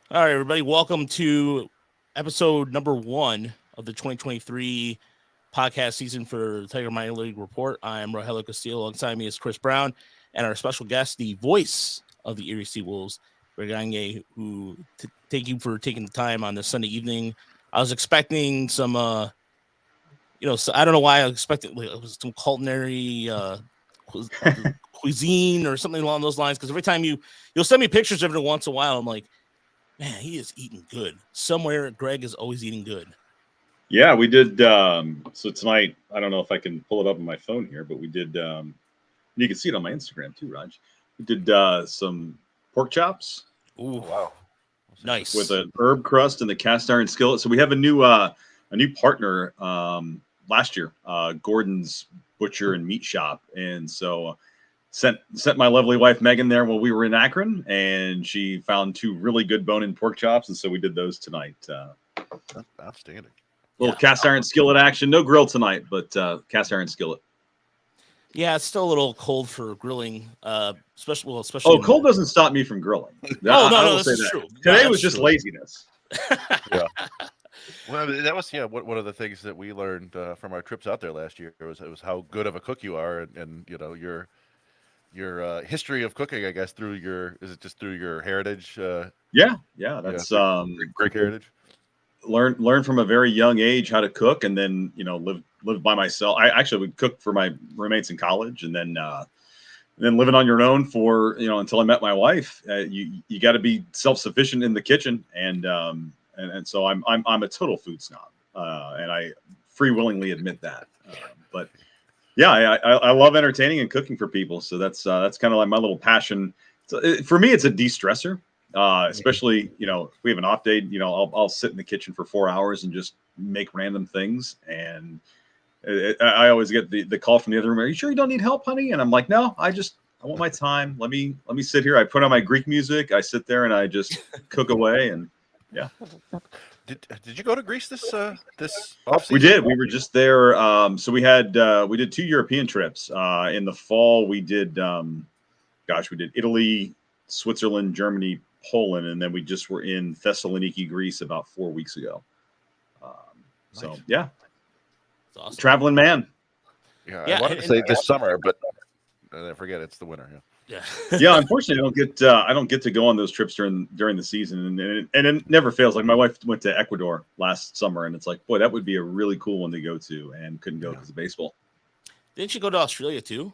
All right, everybody, welcome to episode number 1 of the 2023 podcast season for the Tiger Minor League Report. I am Rogelio Castillo. Alongside me is Chris Brown and our special guest, the voice of the Erie SeaWolves, Regange, who thank you for taking the time on this Sunday evening. I was expecting some, so I don't know why I expected some culinary cuisine or something along those lines, because every time you'll send me pictures every once in a while, I'm like, man, he is eating good. Somewhere, Greg is always eating good. Yeah, we did. So tonight, I don't know if I can pull it up on my phone here, but we did. You can see it on my Instagram too, Raj. We did some pork chops. Ooh, wow, nice, with an herb crust and the cast iron skillet. So we have a new partner last year, Gordon's Butcher and Meat Shop, and so sent my lovely wife Megan there while we were in Akron, and she found 2 really good bone-in pork chops, and so we did those tonight. outstanding. Little cast iron skillet action. No grill tonight, but cast iron skillet. Yeah, it's still a little cold for grilling, especially. Oh, cold doesn't stop me from grilling. No, this is true. Today was just laziness. Yeah. Well, that was one of the things that we learned from our trips out there last year was how good of a cook you are, and your history of cooking, I guess, through your heritage? Yeah, that's great heritage. Learn from a very young age how to cook, and then live by myself. I actually would cook for my roommates in college, and then living on your own for until I met my wife. You got to be self-sufficient in the kitchen, and so I'm a total food snob, and I willingly admit that. But yeah, I love entertaining and cooking for people, so that's kind of like my little passion. So for me, it's a de-stressor. Especially, if we have an off day, I'll sit in the kitchen for 4 hours and just make random things. And I always get the call from the other room. Are you sure you don't need help, honey? And I'm like, no, I want my time. Let me sit here. I put on my Greek music. I sit there and I just cook away. And yeah. Did you go to Greece this off-season? We did. We were just there. So we did 2 European trips. In the fall, we did, we did Italy, Switzerland, Germany, Poland, and then we just were in Thessaloniki, Greece about 4 weeks ago. So yeah, it's awesome. Traveling man. Yeah, I wanted to say this summer, but I forget it's the winter. Yeah. Yeah. Unfortunately, I don't get to go on those trips during the season, and it never fails. Like my wife went to Ecuador last summer, and it's like, boy, that would be a really cool one to go to, and couldn't go because of baseball. Didn't you go to Australia too?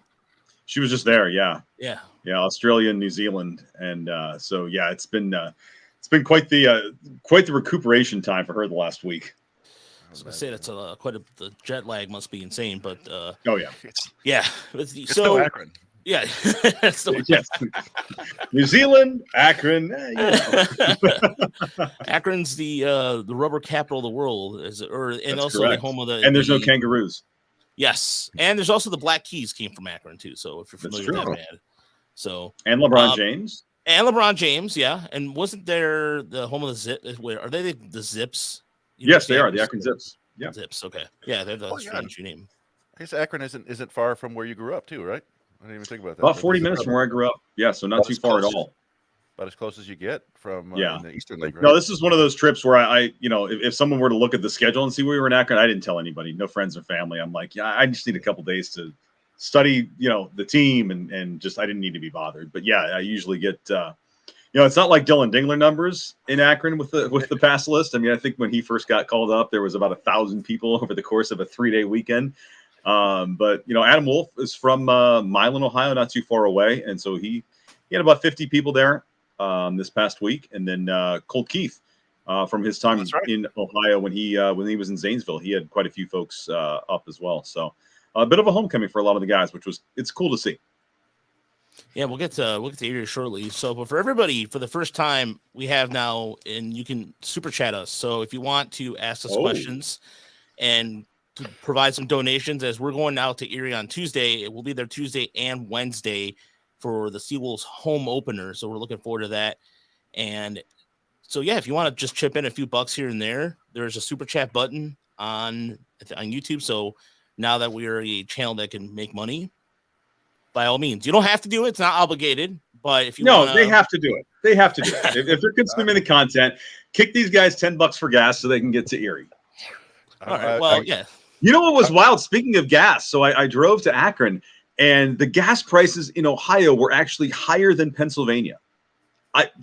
She was just there, yeah, Australia and New Zealand, and so yeah, it's been quite the recuperation time for her the last week. I was gonna say that's the jet lag must be insane, but oh yeah, yeah. It's still Akron. Yeah, yes. New Zealand, Akron. Akron's the rubber capital of the world, and also correct. the home of and there's no kangaroos. Yes, and there's also the Black Keys came from Akron too. So if you're familiar with that band, and LeBron James, yeah, and wasn't there the home of the Zip? Where are they? The Zips? Yes, they are the Akron Zips. Yeah, Zips. Okay, yeah, they're the strange name. I guess Akron isn't far from where you grew up too, right? I didn't even think about that. About 40 minutes from where I grew up. Yeah, so not too far at all. About as close as you get from the Eastern Lake. Right? No, this is one of those trips where I if someone were to look at the schedule and see we were in Akron, I didn't tell anybody, no friends or family. I'm like, yeah, I just need a couple days to study, the team, and just I didn't need to be bothered. But yeah, I usually get, it's not like Dylan Dingler numbers in Akron with the pass list. I mean, I think when he first got called up, there was about 1,000 people over the course of a 3-day weekend. But Adam Wolf is from Milan, Ohio, not too far away, and so he had about 50 people there this past week, and then Colt Keith from his time in Ohio when he was in Zanesville, he had quite a few folks up as well. So a bit of a homecoming for a lot of the guys, it's cool to see. Yeah, we'll get to Erie shortly. So, but for everybody, for the first time, we have now, and you can super chat us. So if you want to ask us questions and to provide some donations, as we're going out to Erie on Tuesday, it will be there Tuesday and Wednesday for the SeaWolves home opener. So we're looking forward to that. And so, yeah, if you want to just chip in a few bucks here and there, there's a super chat button on YouTube. So now that we are a channel that can make money, by all means, you don't have to do it. It's not obligated, But if you No, want they have to do it. They have to do it. If they're consuming the content, kick these guys $10 for gas so they can get to Erie. All right. Well, yeah. You know what was wild? Speaking of gas, so I drove to Akron, and the gas prices in Ohio were actually higher than Pennsylvania.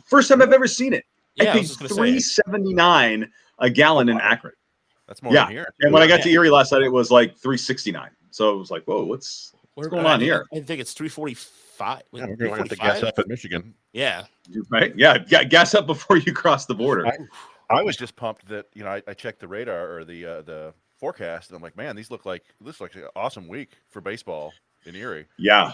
First time I've ever seen it. Yeah, I paid $3.79 a gallon in Akron. That's more than here. And when I got to Erie last night, it was like $3.69. So it was like, whoa, what's going on here? I think it's $3.45. Yeah, we're going to have to gas up at Michigan. Yeah. Right. Yeah. Gas up before you cross the border. I was just pumped that, you know, I checked the radar or the forecast, and I'm like, man, this looks like an awesome week for baseball in Erie. Yeah.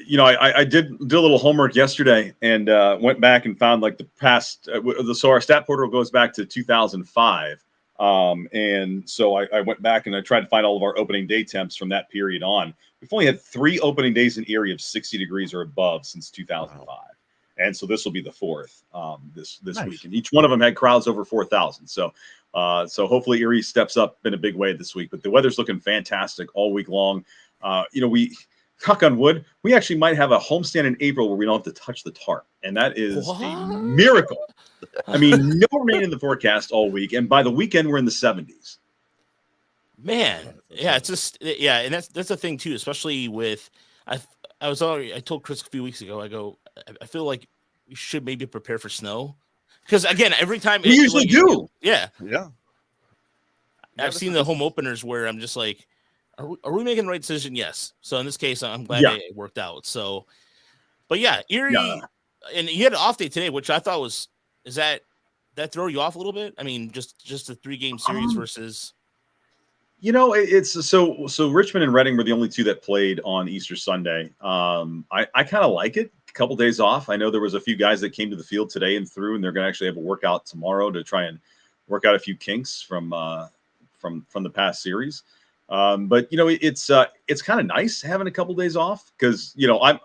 You know, I did a little homework yesterday and went back and found like the past. So our stat portal goes back to 2005. And so I went back and I tried to find all of our opening day temps from that period on. We've only had 3 opening days in Erie of 60 degrees or above since 2005. Wow. And so this will be the 4th this nice. Week. And each one of them had crowds over 4,000. So hopefully Erie steps up in a big way this week. But the weather's looking fantastic all week long. You know, knock on wood, we actually might have a homestand in April where we don't have to touch the tarp. And that is a miracle. I mean, no rain in the forecast all week. And by the weekend, we're in the 70s. Man, yeah, it's just, yeah. And that's the thing too, especially with, I told Chris a few weeks ago, I feel like we should maybe prepare for snow. Because again, every time we usually do. Yeah. I've seen the home openers where I'm just like, are we making the right decision? Yes. So in this case, I'm glad it worked out. So, but yeah, Erie, and you had an off day today, which I thought is that throw you off a little bit? I mean, just a 3-game series versus. You know, it's so Richmond and Reading were the only 2 that played on Easter Sunday. I kind of like it. A couple days off. I know there was a few guys that came to the field today and through, and they're going to actually have a workout tomorrow to try and work out a few kinks from the past series. But you know, it's kind of nice having a couple days off because, you know,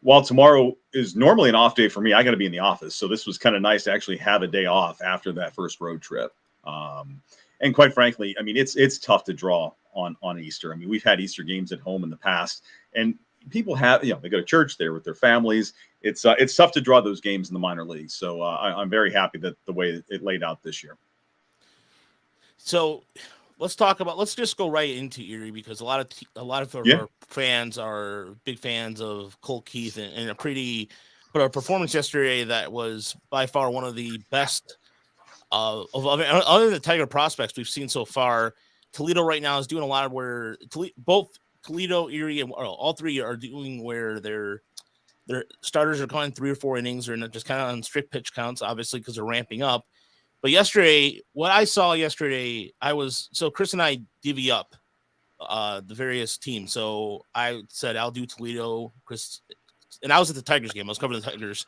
while tomorrow is normally an off day for me, I got to be in the office. So this was kind of nice to actually have a day off after that first road trip. And quite frankly, I mean, it's tough to draw on Easter. I mean, we've had Easter games at home in the past, and people have, you know, they go to church there with their families. It's tough to draw those games in the minor leagues. So I'm very happy that the way it laid out this year. So let's just go right into Erie because a lot of our fans are big fans of Cole Keith and but our performance yesterday that was by far one of the best other than the Tiger prospects we've seen so far. Toledo right now is doing a lot of where both Toledo, Erie, and all 3 are doing where their starters are going 3 or 4 innings or just kind of on strict pitch counts, obviously because they're ramping up. But yesterday, what I saw yesterday, Chris and I divvy up the various teams. So I said, I'll do Toledo, Chris, and I was at the Tigers game. I was covering the Tigers,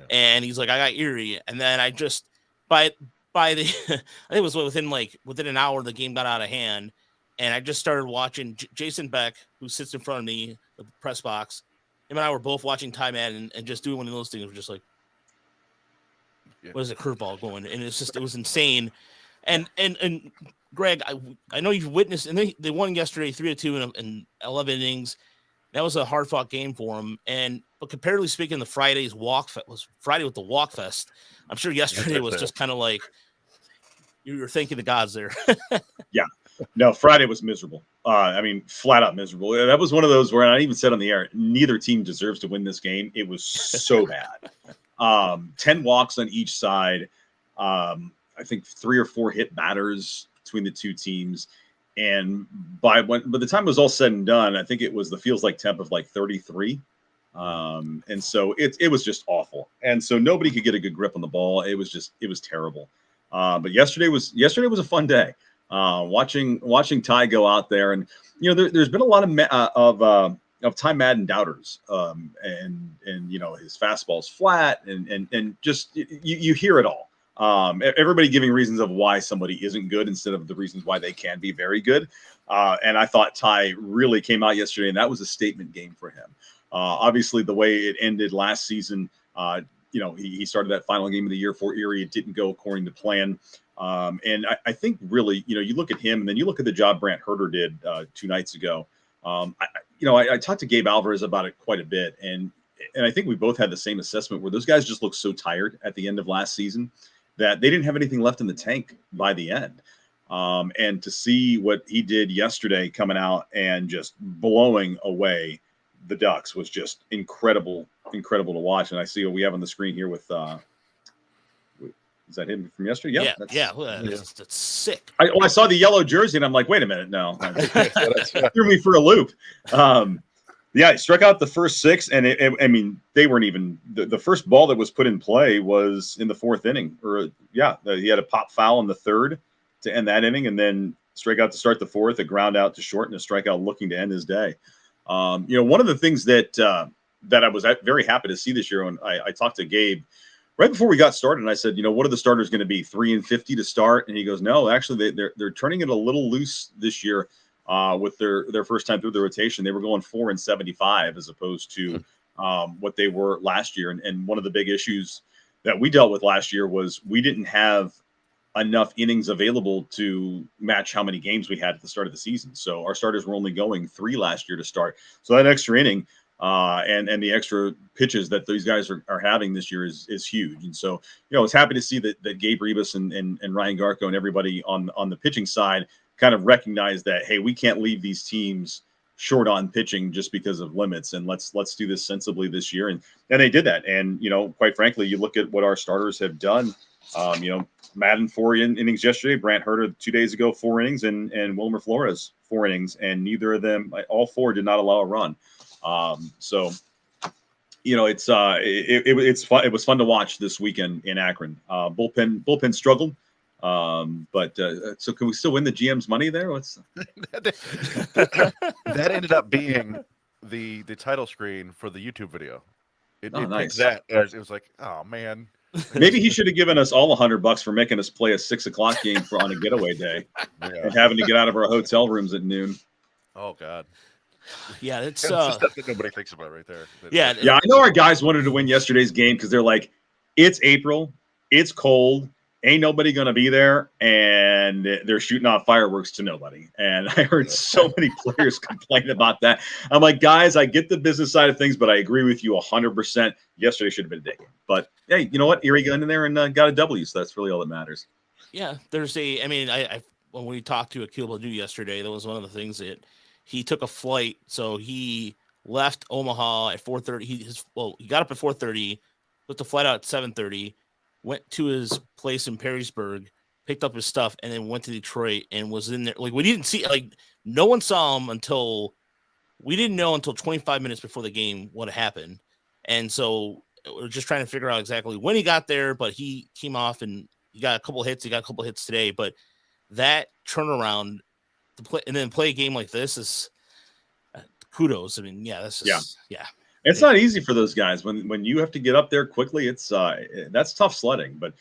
and he's like, I got Erie. And then I just, by the, I think it was within an hour, the game got out of hand. And I just started watching Jason Beck, who sits in front of me at the press box. Him and I were both watching Ty Madden and just doing one of those things. We're just like, what is a curveball going? And it was insane. And Greg, I know you've witnessed, and they won yesterday 3-2 in 11 innings. That was a hard fought game for them. But comparatively speaking, the Friday was Friday with the Walk Fest. I'm sure yesterday was just kind of like you were thanking the gods there. Yeah. No, Friday was miserable. I mean, flat out miserable. That was one of those where I even said on the air, neither team deserves to win this game. It was so bad. 10 walks on each side. I think 3 or 4 hit batters between the 2 teams. And by the time it was all said and done, I think it was the feels like temp of like 33. And so it was just awful. And so nobody could get a good grip on the ball. It was terrible. But yesterday was a fun day. Watching Ty go out there, and you know there's been a lot of Ty Madden doubters, and you know his fastball's flat, and just you hear it all. Everybody giving reasons of why somebody isn't good instead of the reasons why they can be very good. And I thought Ty really came out yesterday, and that was a statement game for him. Obviously, the way it ended last season, you know, he started that final game of the year for Erie. It didn't go according to plan. And I think really, you know, you look at him and then you look at the job Brant Herter did 2 nights ago. I talked to Gabe Alvarez about it quite a bit. And, and I think we both had the same assessment where those guys just looked so tired at the end of last season that they didn't have anything left in the tank by the end. And to see what he did yesterday coming out and just blowing away the Ducks was just incredible to watch. And I see what we have on the screen here with is that him from yesterday? That's sick. I saw the yellow jersey and I'm like, wait a minute, no, threw me for a loop. Yeah, he struck out the first 6, and I mean, they weren't even the first ball that was put in play was in the 4th inning, he had a pop foul in the 3rd to end that inning, and then strike out to start the 4th, a ground out to short, and a strikeout looking to end his day. One of the things that I was very happy to see this year when I talked to Gabe right before we got started, and I said, what are the starters going to be, 3 and 50 to start? And he goes, no, actually they're turning it a little loose this year. With their first time through the rotation, they were going 4 and 75 as opposed to what they were last year. And one of the big issues that we dealt with last year was we didn't have enough innings available to match how many games we had at the start of the season. So our starters were only going 3 last year to start. So that extra inning and the extra pitches that these guys are having this year is huge. And so, I was happy to see that Gabe Rebus and Ryan Garco and everybody on the pitching side kind of recognize that, hey, we can't leave these teams short on pitching just because of limits, and let's do this sensibly this year. And they did that. And quite frankly, you look at what our starters have done. Madden 4 innings yesterday, Brant Herter 2 days ago 4 innings, and Wilmer Flores 4 innings, and neither of them, all 4, did not allow a run. So it's fun. It was fun to watch this weekend in Akron. Bullpen struggled. So can we still win the GM's money there? That ended up being the title screen for the YouTube video. It nice. That it was like, oh man. Maybe he should have given us all $100 for making us play a 6:00 game on a getaway day and having to get out of our hotel rooms at noon. Oh God. Yeah, it's stuff that nobody thinks about right there. Yeah. I know our guys wanted to win yesterday's game because they're like, it's April, it's cold. Ain't nobody going to be there, and they're shooting off fireworks to nobody. And I heard so many players complain about that. I'm like, guys, I get the business side of things, but I agree with you 100%. Yesterday should have been a day game. But, hey, you know what? Erie got in there and got a W, so that's really all that matters. Yeah, I when we talked to Akil Badu yesterday, that was one of the things that he took a flight. So he left Omaha at 4:30. He got up at 4:30, took the flight out at 7:30. Went to his place in Perrysburg, picked up his stuff, and then went to Detroit and was in there. Like, we didn't see, no one saw him we didn't know until 25 minutes before the game what happened. And so we're just trying to figure out exactly when he got there, but he came off and he got a couple hits. He got a couple hits today, but that turnaround to play and then play a game like this is kudos. I mean, yeah. It's not easy for those guys when you have to get up there quickly. It's that's tough sledding. But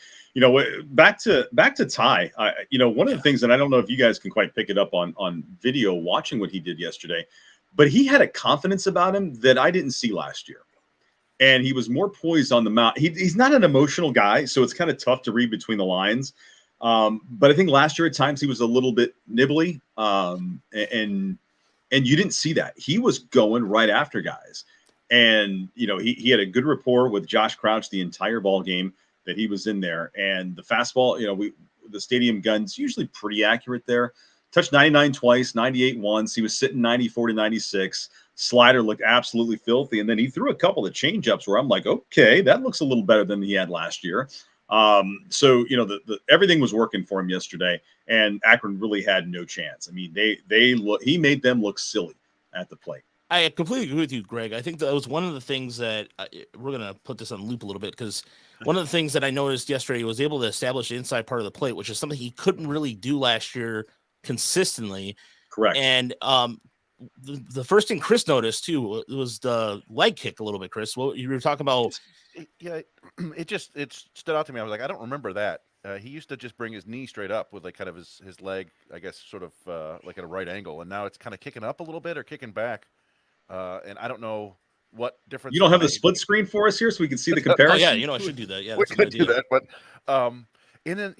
back to Ty. One of the things, and I don't know if you guys can quite pick it up on video watching what he did yesterday, but he had a confidence about him that I didn't see last year, and he was more poised on the mound. He's not an emotional guy, so it's kind of tough to read between the lines. But I think last year at times he was a little bit nibbly, and you didn't see that. He was going right after guys. And, he had a good rapport with Josh Crouch the entire ball game that he was in there. And the fastball, the stadium gun's usually pretty accurate there. Touched 99 twice, 98 once. He was sitting 94 to 96. Slider looked absolutely filthy. And then he threw a couple of changeups where I'm like, okay, that looks a little better than he had last year. So, everything was working for him yesterday. And Akron really had no chance. I mean, he made them look silly at the plate. I completely agree with you, Greg. I think that was one of the things that we're going to put this on loop a little bit, because one of the things that I noticed yesterday, he was able to establish the inside part of the plate, which is something he couldn't really do last year consistently. Correct. And the first thing Chris noticed too was the leg kick a little bit. Chris, what you were talking about? It stood out to me. I was like, I don't remember that. He used to just bring his knee straight up with kind of his leg, I guess, sort of like at a right angle, and now it's kind of kicking up a little bit or kicking back. And I don't know what difference. You don't have the split screen for us here, so we can see the comparison. Oh, yeah, I should do that. Yeah, we could do that, but and then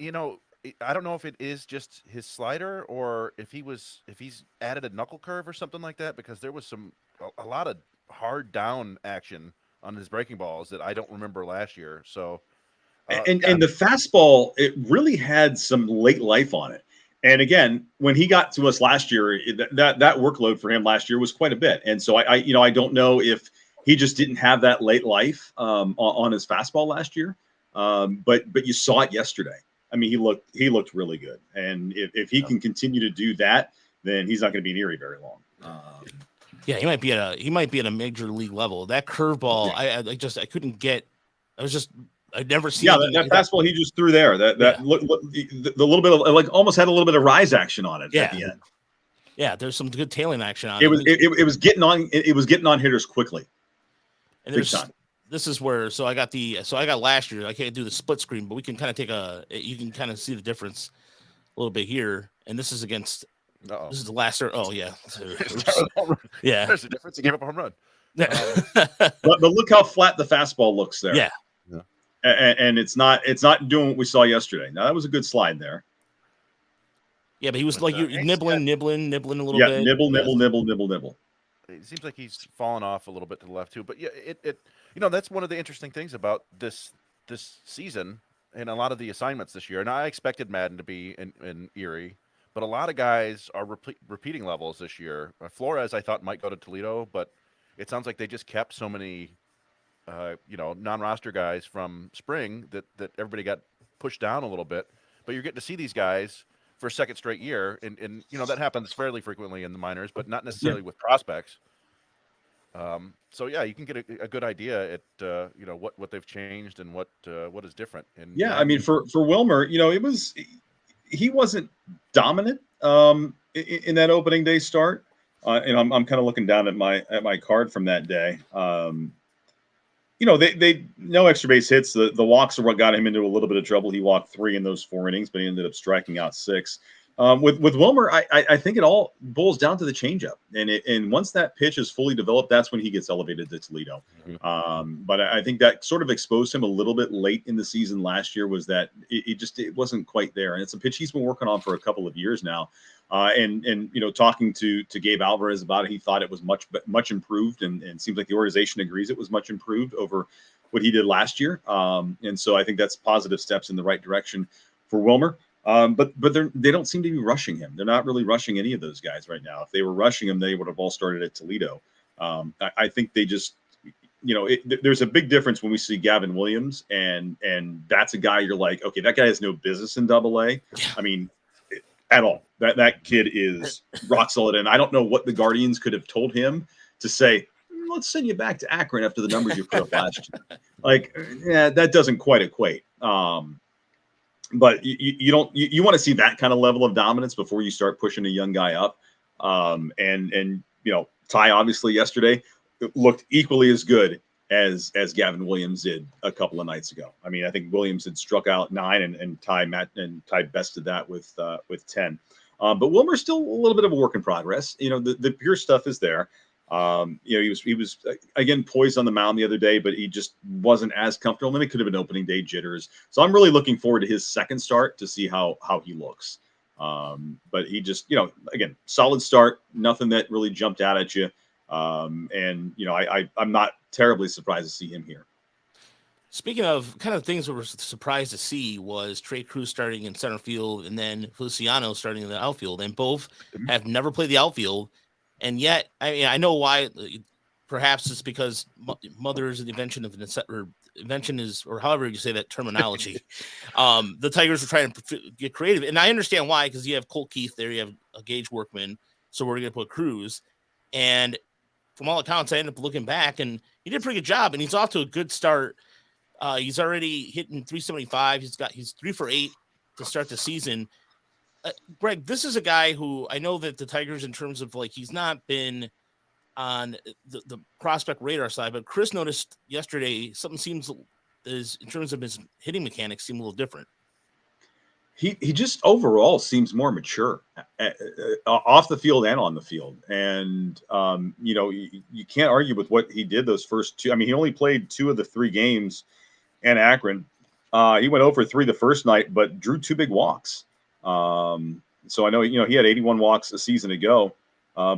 I don't know if it is just his slider or if he's added a knuckle curve or something like that, because there was a lot of hard down action on his breaking balls that I don't remember last year. So, and the fastball, it really had some late life on it. And again, when he got to us last year, that workload for him last year was quite a bit. And so I don't know if he just didn't have that late life on his fastball last year. But you saw it yesterday. I mean, he looked really good. And if he can continue to do that, then he's not going to be in Erie very long. Yeah, he might be at a major league level. That curveball, I couldn't get. I'd never seen. Yeah, that fastball he just threw there. That the little bit of like almost had a little bit of rise action on it at the end. Yeah, there's some good tailing action on it. It was getting on. It was getting on hitters quickly. And this is where I got last year. I can't do the split screen, but we can kind of you can kind of see the difference a little bit here. And this is against. This is the last. Oh yeah, yeah. There's a difference. He gave up a home run. But look how flat the fastball looks there. Yeah. And it's not doing what we saw yesterday. Now that was a good slide there. Yeah, but he was nibbling a little bit. Yeah, nibble. It seems like he's fallen off a little bit to the left too. But yeah, it that's one of the interesting things about this season and a lot of the assignments this year. And I expected Madden to be in Erie, but a lot of guys are repeating levels this year. Flores, I thought might go to Toledo, but it sounds like they just kept so many, non-roster guys from spring that everybody got pushed down a little bit. But you're getting to see these guys for a second straight year, and that happens fairly frequently in the minors, but not necessarily with prospects. So yeah, you can get a good idea at what they've changed and what is different. And I mean for Wilmer, he wasn't dominant in that opening day start. And I'm kind of looking down at my card from that day. They no extra base hits. The walks are what got him into a little bit of trouble. He walked 3 in those 4 innings, but he ended up striking out 6. With Wilmer, I think it all boils down to the changeup, and once that pitch is fully developed, that's when he gets elevated to Toledo. But I think that sort of exposed him a little bit late in the season last year. Was that it wasn't quite there, and it's a pitch he's been working on for a couple of years now. And talking to Gabe Alvarez about it, he thought it was much improved, and seems like the organization agrees it was much improved over what he did last year. And so I think that's positive steps in the right direction for Wilmer. But they don't seem to be rushing him. They're not really rushing any of those guys right now. If they were rushing him, they would have all started at Toledo. I think they just, there's a big difference when we see Gavin Williams, and that's a guy you're like, okay, that guy has no business in Double-A. I mean, at all. That kid is rock solid, and I don't know what the Guardians could have told him to say, let's send you back to Akron after the numbers you put up last year. Like, that doesn't quite equate. But you want to see that kind of level of dominance before you start pushing a young guy up. And Ty obviously yesterday looked equally as good as Gavin Williams did a couple of nights ago. I mean, I think Williams had struck out 9 and Ty bested that with 10. But Wilmer's still a little bit of a work in progress. The pure stuff is there. He was again poised on the mound the other day, but he just wasn't as comfortable. And it could have been opening day jitters. So I'm really looking forward to his second start to see how he looks. But he just, again, solid start, nothing that really jumped out at you. I'm not terribly surprised to see him here. Speaking of kind of things that we're surprised to see was Trey Cruz starting in center field and then Feliciano starting in the outfield, and both have never played the outfield. And yet, I mean, I know why. Perhaps it's because mother is an invention of invention is, or however you say that terminology. The Tigers are trying to get creative, and I understand why, because you have Colt Keith there, you have a Gage Workman, so we're going to put Cruz. And from all accounts, I ended up looking back, and he did a pretty good job, and he's off to a good start. He's already hitting 375. He's 3 for 8 to start the season. Greg, this is a guy who I know that the Tigers, in terms of he's not been on the prospect radar side, but Chris noticed yesterday something seems in terms of his hitting mechanics seem a little different. He just overall seems more mature off the field and on the field. And, you can't argue with what he did those first 2. I mean, he only played 2 of the 3 games in Akron. He went 0 for 3 the first night, but drew 2 big walks. So I know, he had 81 walks a season ago.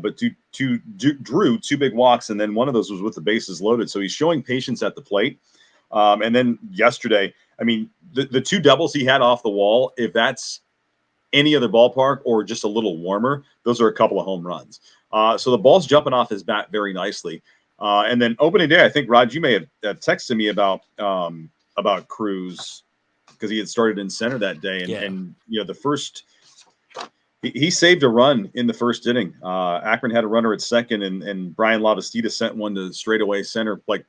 but drew 2 big walks, and then one of those was with the bases loaded. So he's showing patience at the plate. And then yesterday, I mean, the 2 doubles he had off the wall, if that's any other ballpark or just a little warmer, those are a couple of home runs. So the ball's jumping off his bat very nicely. And then opening day, I think, Rod, you may have texted me about Cruz because he had started in center that day. And the first – he saved a run in the first inning. Akron had a runner at second, and Brian Lavastida sent one to straightaway center, but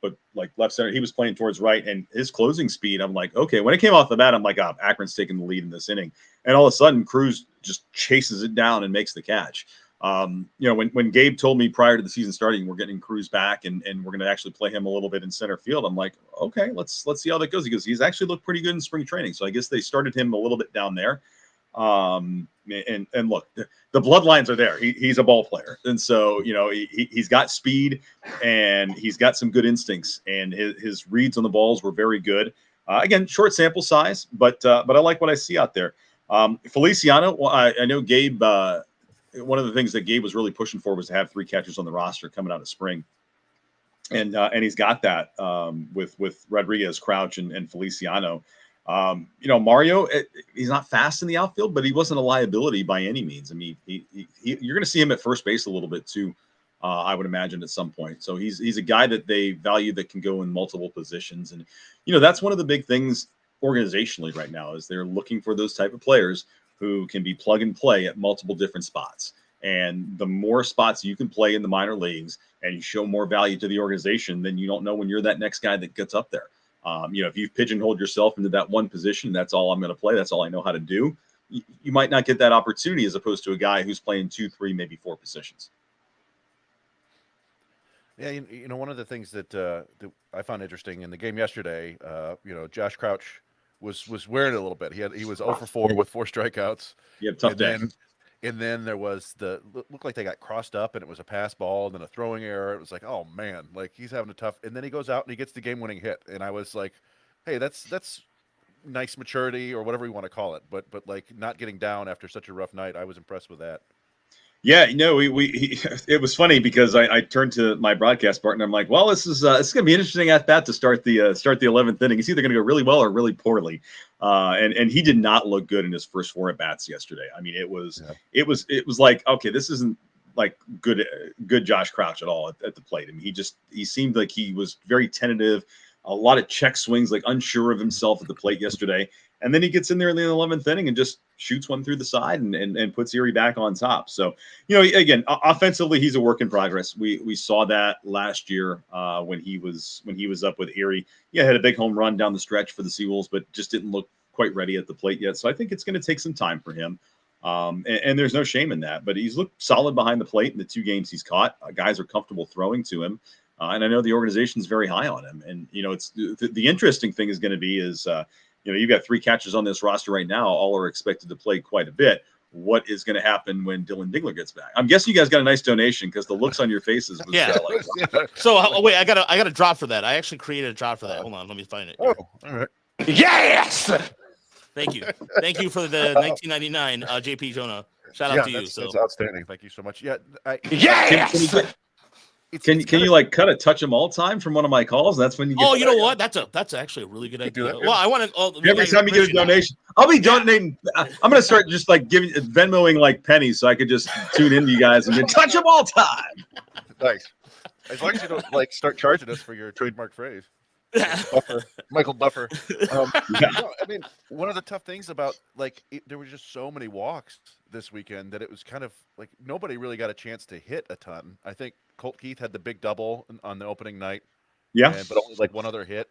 left center. He was playing towards right, and his closing speed, I'm like, okay. When it came off the bat, I'm like, Akron's taking the lead in this inning. And all of a sudden, Cruz just chases it down and makes the catch. When Gabe told me prior to the season starting, we're getting Cruz back and we're going to actually play him a little bit in center field, I'm like, okay, let's see how that goes. Because he's actually looked pretty good in spring training. So I guess they started him a little bit down there. And look, the bloodlines are there. He's a ball player. And so, he's got speed and he's got some good instincts, and his reads on the balls were very good. Again, short sample size, but I like what I see out there. Feliciano, I know Gabe, one of the things that Gabe was really pushing for was to have 3 catchers on the roster coming out of spring. And he's got that with Rodriguez, Crouch, and Feliciano. Mario, he's not fast in the outfield, but he wasn't a liability by any means. I mean, you're going to see him at first base a little bit too, I would imagine, at some point. So he's a guy that they value that can go in multiple positions. And, that's one of the big things organizationally right now is they're looking for those type of players who can be plug and play at multiple different spots. And the more spots you can play in the minor leagues and you show more value to the organization, then you don't know when you're that next guy that gets up there. If you've pigeonholed yourself into that one position, that's all I'm going to play, that's all I know how to do, you might not get that opportunity as opposed to a guy who's playing 2, 3, maybe 4 positions. Yeah, one of the things that I found interesting in the game yesterday, Josh Crouch was wearing it a little bit. He was 0 for 4 with 4 strikeouts. He had a tough day. And then there was looked like they got crossed up, and it was a pass ball and then a throwing error. It was like, oh man, like he's having a tough. And then he goes out and he gets the game-winning hit, and I was like, hey, that's nice maturity or whatever you want to call it. But like not getting down after such a rough night, I was impressed with that. Yeah, it was funny because I turned to my broadcast partner. I'm like, well, this is going to be interesting at bat to start the 11th inning. It's either going to go really well or really poorly. And he did not look good in his first 4 at bats yesterday. I mean, it was like, okay, this isn't like good Josh Crouch at all at the plate. I mean, he seemed like he was very tentative, a lot of check swings, like unsure of himself at the plate yesterday. And then he gets in there in the 11th inning and just shoots one through the side and puts Erie back on top. So, again, offensively, he's a work in progress. We saw that last year when he was up with Erie. Yeah, had a big home run down the stretch for the SeaWolves, but just didn't look quite ready at the plate yet. So I think it's going to take some time for him. And there's no shame in that. But he's looked solid behind the plate in the 2 games he's caught. Guys are comfortable throwing to him. And I know the organization's very high on him. And, it's the interesting thing is going to be is you've got 3 catchers on this roster right now. All are expected to play quite a bit. What is going to happen when Dylan Dingler gets back? I'm guessing you guys got a nice donation because the looks on your faces was like, So wait, I got a drop for that. I actually created a drop for that. Hold on, let me find it. Oh, all right. Yes. Thank you for the 1999 JP Jonah. Shout out to you. That's outstanding. Thank you so much. Yeah. Can you like cut a touch them all time from one of my calls? That's when you get. Oh, you know what? That's actually a really good idea. Well, I want to. Every time you get a donation, I'll be donating. I'm going to start just like Venmoing like pennies, so I could just tune into you guys and touch them all time. Thanks. As long as you don't like start charging us for your trademark phrase. Michael Buffer. I mean, one of the tough things about there were just so many walks this weekend that it was kind of like nobody really got a chance to hit a ton. I think Colt Keith had the big double on the opening night. Yeah, but only like one other hit.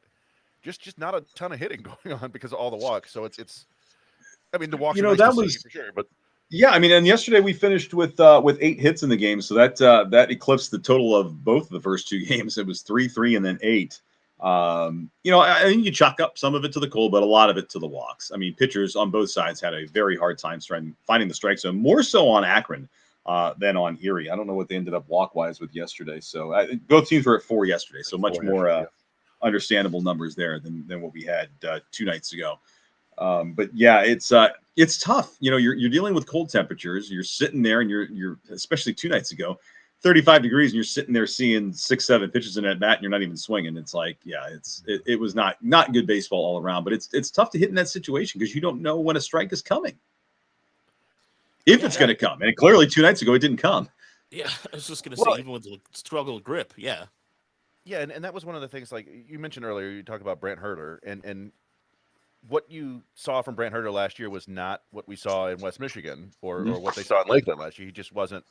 Just not a ton of hitting going on because of all the walks. So it's. I mean, the walks. That was for sure, but. Yeah, I mean, and yesterday we finished with 8 hits in the game, so that eclipsed the total of both of the first 2 games. It was 3-3 and then 8. I think you chalk up some of it to the cold, but a lot of it to the walks. I mean, pitchers on both sides had a very hard time finding the strike zone, more so on Akron than on Erie. I don't know what they ended up walk-wise with yesterday. So both teams were at 4 yesterday, so much more understandable numbers there than what we had 2 nights ago. But yeah, it's it's tough. You're dealing with cold temperatures. You're sitting there, and you're especially 2 nights ago, 35 degrees, and you're sitting there seeing 6-7 pitches in at bat, and you're not even swinging. It's like, yeah, it was not good baseball all around. But it's tough to hit in that situation because you don't know when a strike is coming, if it's going to come. And clearly 2 nights ago it didn't come. Yeah, I was just going to say, even with the struggle of grip, yeah. Yeah, and that was one of the things, like you mentioned earlier, you talked about Brant Herter, and what you saw from Brant Herter last year was not what we saw in West Michigan or what they saw in Lakeland last year. He just wasn't,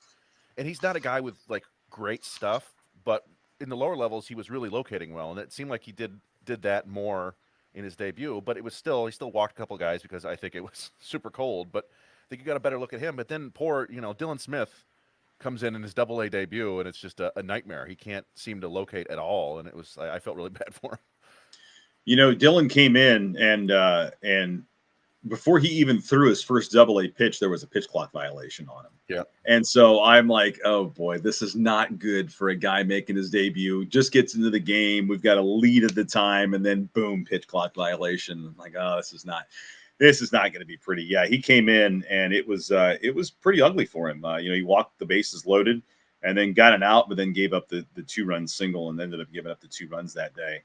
and he's not a guy with like great stuff, but in the lower levels he was really locating well, and it seemed like he did that more in his debut. But it was he still walked a couple guys because I think it was super cold. But I think you got a better look at him. But then poor, Dylan Smith comes in his Double-A debut, and it's just a nightmare. He can't seem to locate at all, and I felt really bad for him. Dylan came in, and before he even threw his first Double-A pitch, there was a pitch clock violation on him. Yeah. And so I'm like, oh boy, this is not good for a guy making his debut. Just gets into the game. We've got a lead at the time, and then boom, pitch clock violation. I'm like, oh, this is not going to be pretty. Yeah, he came in, and it was pretty ugly for him. He walked the bases loaded, and then got an out, but then gave up the 2-run single, and ended up giving up the 2 runs that day.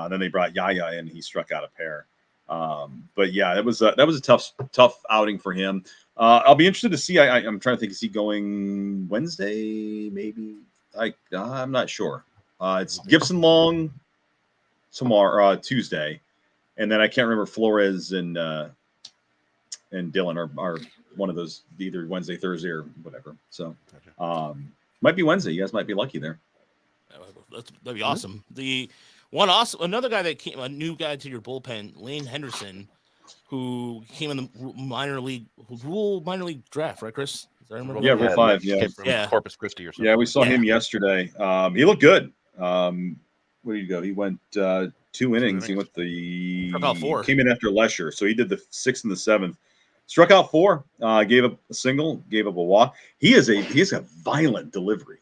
Then they brought Yaya in. He struck out a pair. But yeah, that was a tough outing for him. I'll be interested to see. I'm trying to think. Is he going Wednesday? Maybe. I'm not sure. It's Gibson Long tomorrow, Tuesday, and then I can't remember Flores and Dylan are one of those, either Wednesday, Thursday, or whatever. So might be Wednesday. You guys might be lucky there. That'd be awesome. Another guy that came, a new guy to your bullpen, Lane Henderson, who came in the minor league draft, right, Chris? Yeah, Rule 5. Yeah, came from Corpus Christi or something. Yeah, we saw him yesterday. He looked good. Where did he go? He went 2 innings. He went struck out 4. Came in after Lesher, so he did the 6th and the 7th. Struck out 4. Gave up a single. Gave up a walk. He has a violent delivery.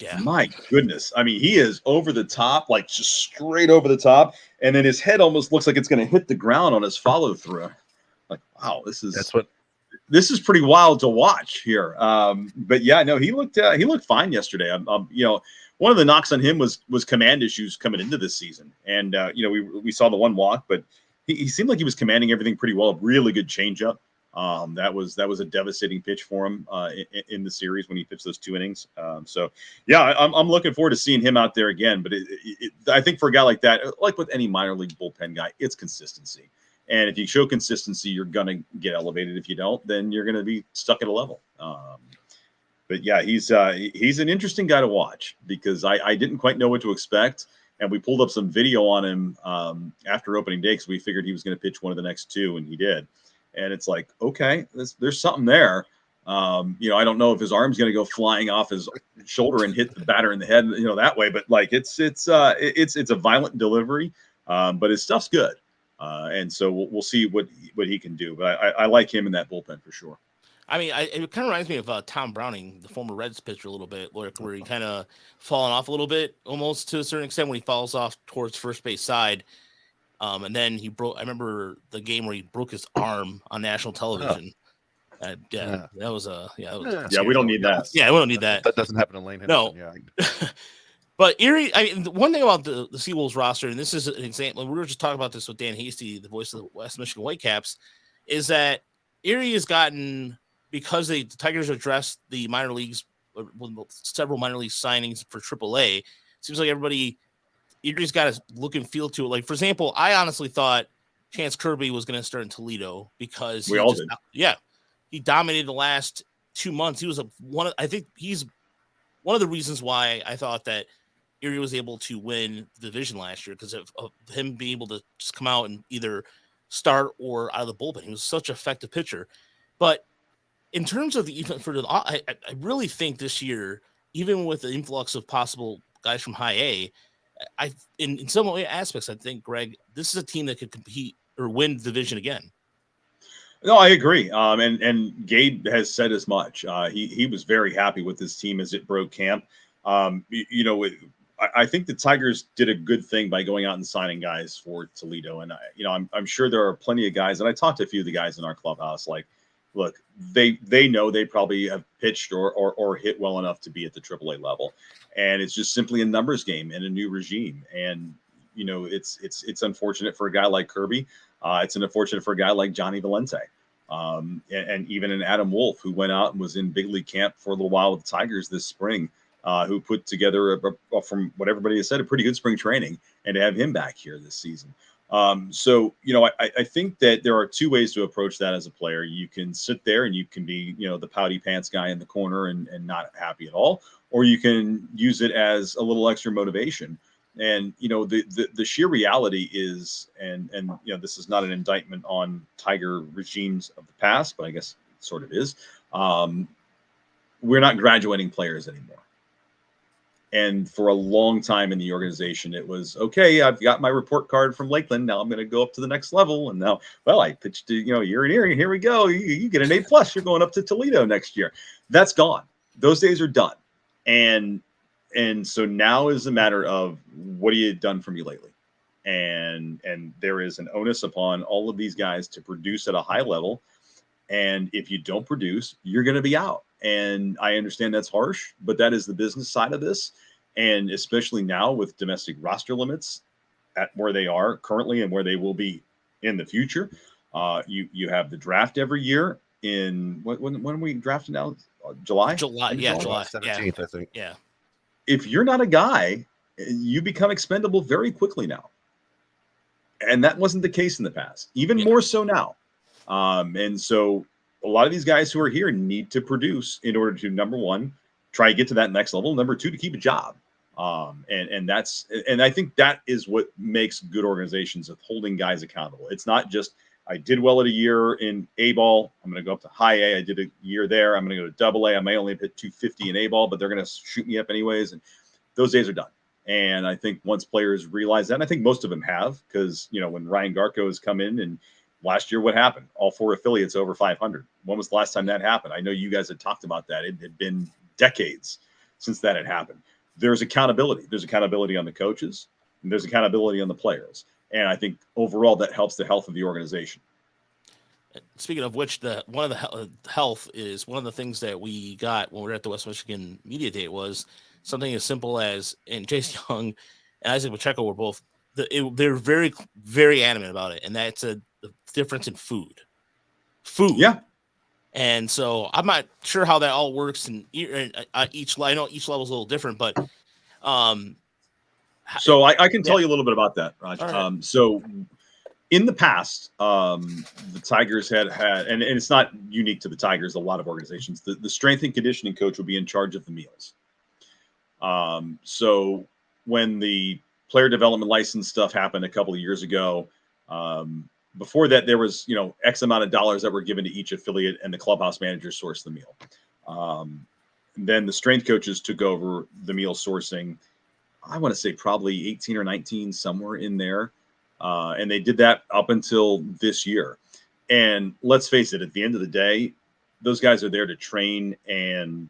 Yeah. My goodness. I mean, he is over the top, like just straight over the top, and then his head almost looks like it's going to hit the ground on his follow through. Like, wow, this is pretty wild to watch here. But yeah, no, he looked fine yesterday. One of the knocks on him was command issues coming into this season, and we saw the 1 walk, but he seemed like he was commanding everything pretty well. Really good changeup. That was a devastating pitch for him in the series when he pitched those 2 innings. So yeah, I'm looking forward to seeing him out there again. But I think for a guy like that, like with any minor league bullpen guy, it's consistency. And if you show consistency, you're gonna get elevated. If you don't, then you're gonna be stuck at a level. But yeah, he's an interesting guy to watch because I didn't quite know what to expect. And we pulled up some video on him after opening day because we figured he was going to pitch one of the next 2, and he did. And it's like, okay, there's something there. I don't know if his arm's going to go flying off his shoulder and hit the batter in the head, that way. But like, it's a violent delivery, but his stuff's good. And so we'll see what he can do. But I like him in that bullpen for sure. I mean, it kind of reminds me of Tom Browning, the former Reds pitcher, a little bit, where he kind of fallen off a little bit, almost to a certain extent, when he falls off towards first base side. And then he broke. I remember the game where he broke his arm on national television. That was we don't need that. Yeah, we don't need that. That doesn't happen to Lane Henderson. No. Yeah. But Erie, I mean, the one thing about the SeaWolves roster, and this is an example, we were just talking about this with Dan Hasty, the voice of the West Michigan Whitecaps, is that Erie has gotten, because the Tigers addressed the minor leagues, several minor league signings for AAA. It seems like Erie's got a look and feel to it. Like, for example, I honestly thought Chance Kirby was going to start in Toledo because we all did. Yeah, he dominated the last 2 months. He was I think he's one of the reasons why I thought that Erie was able to win the division last year, because of him being able to just come out and either start or out of the bullpen. He was such an effective pitcher. But in terms of I really think this year, even with the influx of possible guys from high A, in some aspects, I think, Greg, this is a team that could compete or win the division again. No, I agree. And Gabe has said as much. He was very happy with his team as it broke camp. I think the Tigers did a good thing by going out and signing guys for Toledo. And I'm sure there are plenty of guys, and I talked to a few of the guys in our clubhouse. Like, look, they know they probably have pitched or hit well enough to be at the AAA level, and it's just simply a numbers game and a new regime. And it's unfortunate for a guy like Kirby. It's unfortunate for a guy like Johnny Valente. And even an Adam Wolf, who went out and was in big league camp for a little while with the Tigers this spring, who put together, from what everybody has said, a pretty good spring training, and to have him back here this season. So, I think that there are two ways to approach that as a player. You can sit there and you can be, the pouty pants guy in the corner and not happy at all, or you can use it as a little extra motivation. And the sheer reality is, and this is not an indictment on Tiger regimes of the past, but I guess it sort of is. We're not graduating players anymore. And for a long time in the organization, it was, okay, I've got my report card from Lakeland. Now I'm going to go up to the next level. And now, well, I pitched to, year in Erie. Here we go. You get an A+. You're going up to Toledo next year. That's gone. Those days are done. And so now is a matter of, what have you done for me lately? And there is an onus upon all of these guys to produce at a high level. And if you don't produce, you're going to be out. And I understand that's harsh, but that is the business side of this. And especially now with domestic roster limits at where they are currently and where they will be in the future. You have the draft every year in when are we drafting now? July? July 17th, I think. Yeah. If you're not a guy, you become expendable very quickly now. And that wasn't the case in the past, even more so now. And so a lot of these guys who are here need to produce in order to, number one, try to get to that next level. Number two, to keep a job. And I think that is what makes good organizations of holding guys accountable. It's not just, I did well at a year in A ball, I'm going to go up to high A. I did a year there, I'm going to go to double A. I may only hit 250 in A ball, but they're going to shoot me up anyways. And those days are done. And I think once players realize that, and I think most of them have, because, when Ryan Garco has come in, and last year, what happened? All 4 affiliates over 500. When was the last time that happened? I know you guys had talked about that. It had been decades since that had happened. There's accountability. There's accountability on the coaches, and there's accountability on the players. And I think overall that helps the health of the organization. Speaking of which, one of the health is one of the things that we got when we were at the West Michigan Media Day was something as simple as, and Chase Young and Isaac Pacheco were both, they're very, very adamant about it. And that's the difference in food. Yeah. And so I'm not sure how that all works in each. I know each level is a little different, but so I can tell you a little bit about that, Raj. Right. So in the past, the Tigers had, and it's not unique to the Tigers, a lot of organizations, the strength and conditioning coach would be in charge of the meals. So when the player development license stuff happened a couple of years ago, before that, there was, X amount of dollars that were given to each affiliate, and the clubhouse manager sourced the meal. Then the strength coaches took over the meal sourcing. I want to say probably 18 or 19, somewhere in there. And they did that up until this year. And let's face it, at the end of the day, those guys are there to train and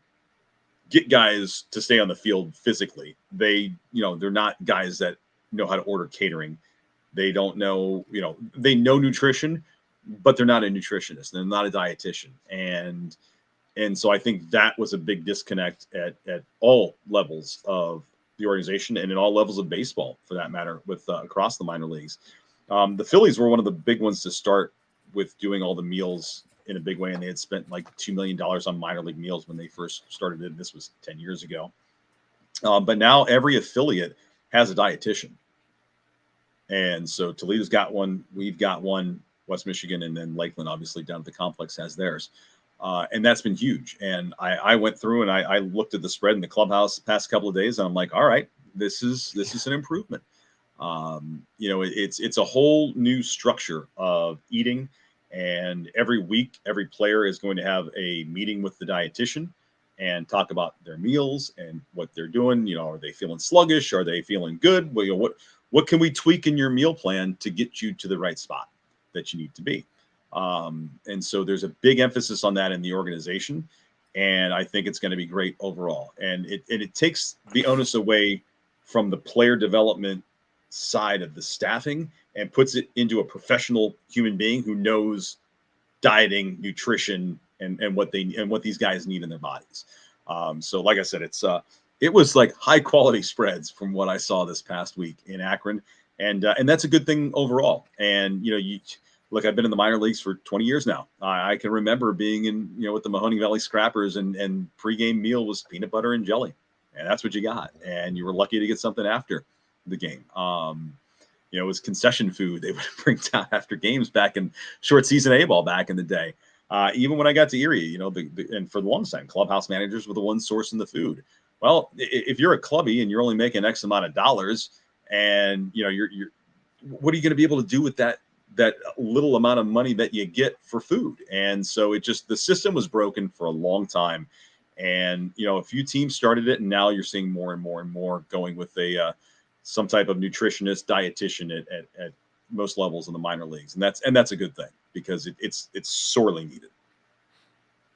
get guys to stay on the field physically. They're not guys that know how to order catering. They don't know, they know nutrition, but they're not a nutritionist. They're not a dietitian. And so I think that was a big disconnect at all levels of the organization, and in all levels of baseball, for that matter, with across the minor leagues. The Phillies were one of the big ones to start with doing all the meals in a big way, and they had spent like $2 million on minor league meals when they first started it. This was 10 years ago. But now every affiliate has a dietitian. And so Toledo's got one, we've got one, West Michigan, and then Lakeland, obviously, down at the complex, has theirs. And that's been huge. And I went through and I looked at the spread in the clubhouse the past couple of days, and I'm like, all right, this is an improvement. It's a whole new structure of eating. And every week, every player is going to have a meeting with the dietitian and talk about their meals and what they're doing. Are they feeling sluggish? Are they feeling good? Well, what can we tweak in your meal plan to get you to the right spot that you need to be? And so there's a big emphasis on that in the organization. And I think it's going to be great overall. And it takes the onus away from the player development side of the staffing and puts it into a professional human being who knows dieting, nutrition, and what these guys need in their bodies. So like I said, it was like high quality spreads from what I saw this past week in Akron. And that's a good thing overall. And, look, I've been in the minor leagues for 20 years now. I can remember being in, with the Mahoning Valley Scrappers and pregame meal was peanut butter and jelly. And that's what you got. And you were lucky to get something after the game. It was concession food they would bring down after games back in short season A-ball back in the day. Even when I got to Erie, and for the longest time, clubhouse managers were the ones sourcing the food. Well, if you're a clubby and you're only making X amount of dollars, and you're what are you going to be able to do with that little amount of money that you get for food? And so the system was broken for a long time. And a few teams started it, and now you're seeing more and more and more going with some type of nutritionist, dietitian at most levels in the minor leagues, and that's a good thing because it's sorely needed.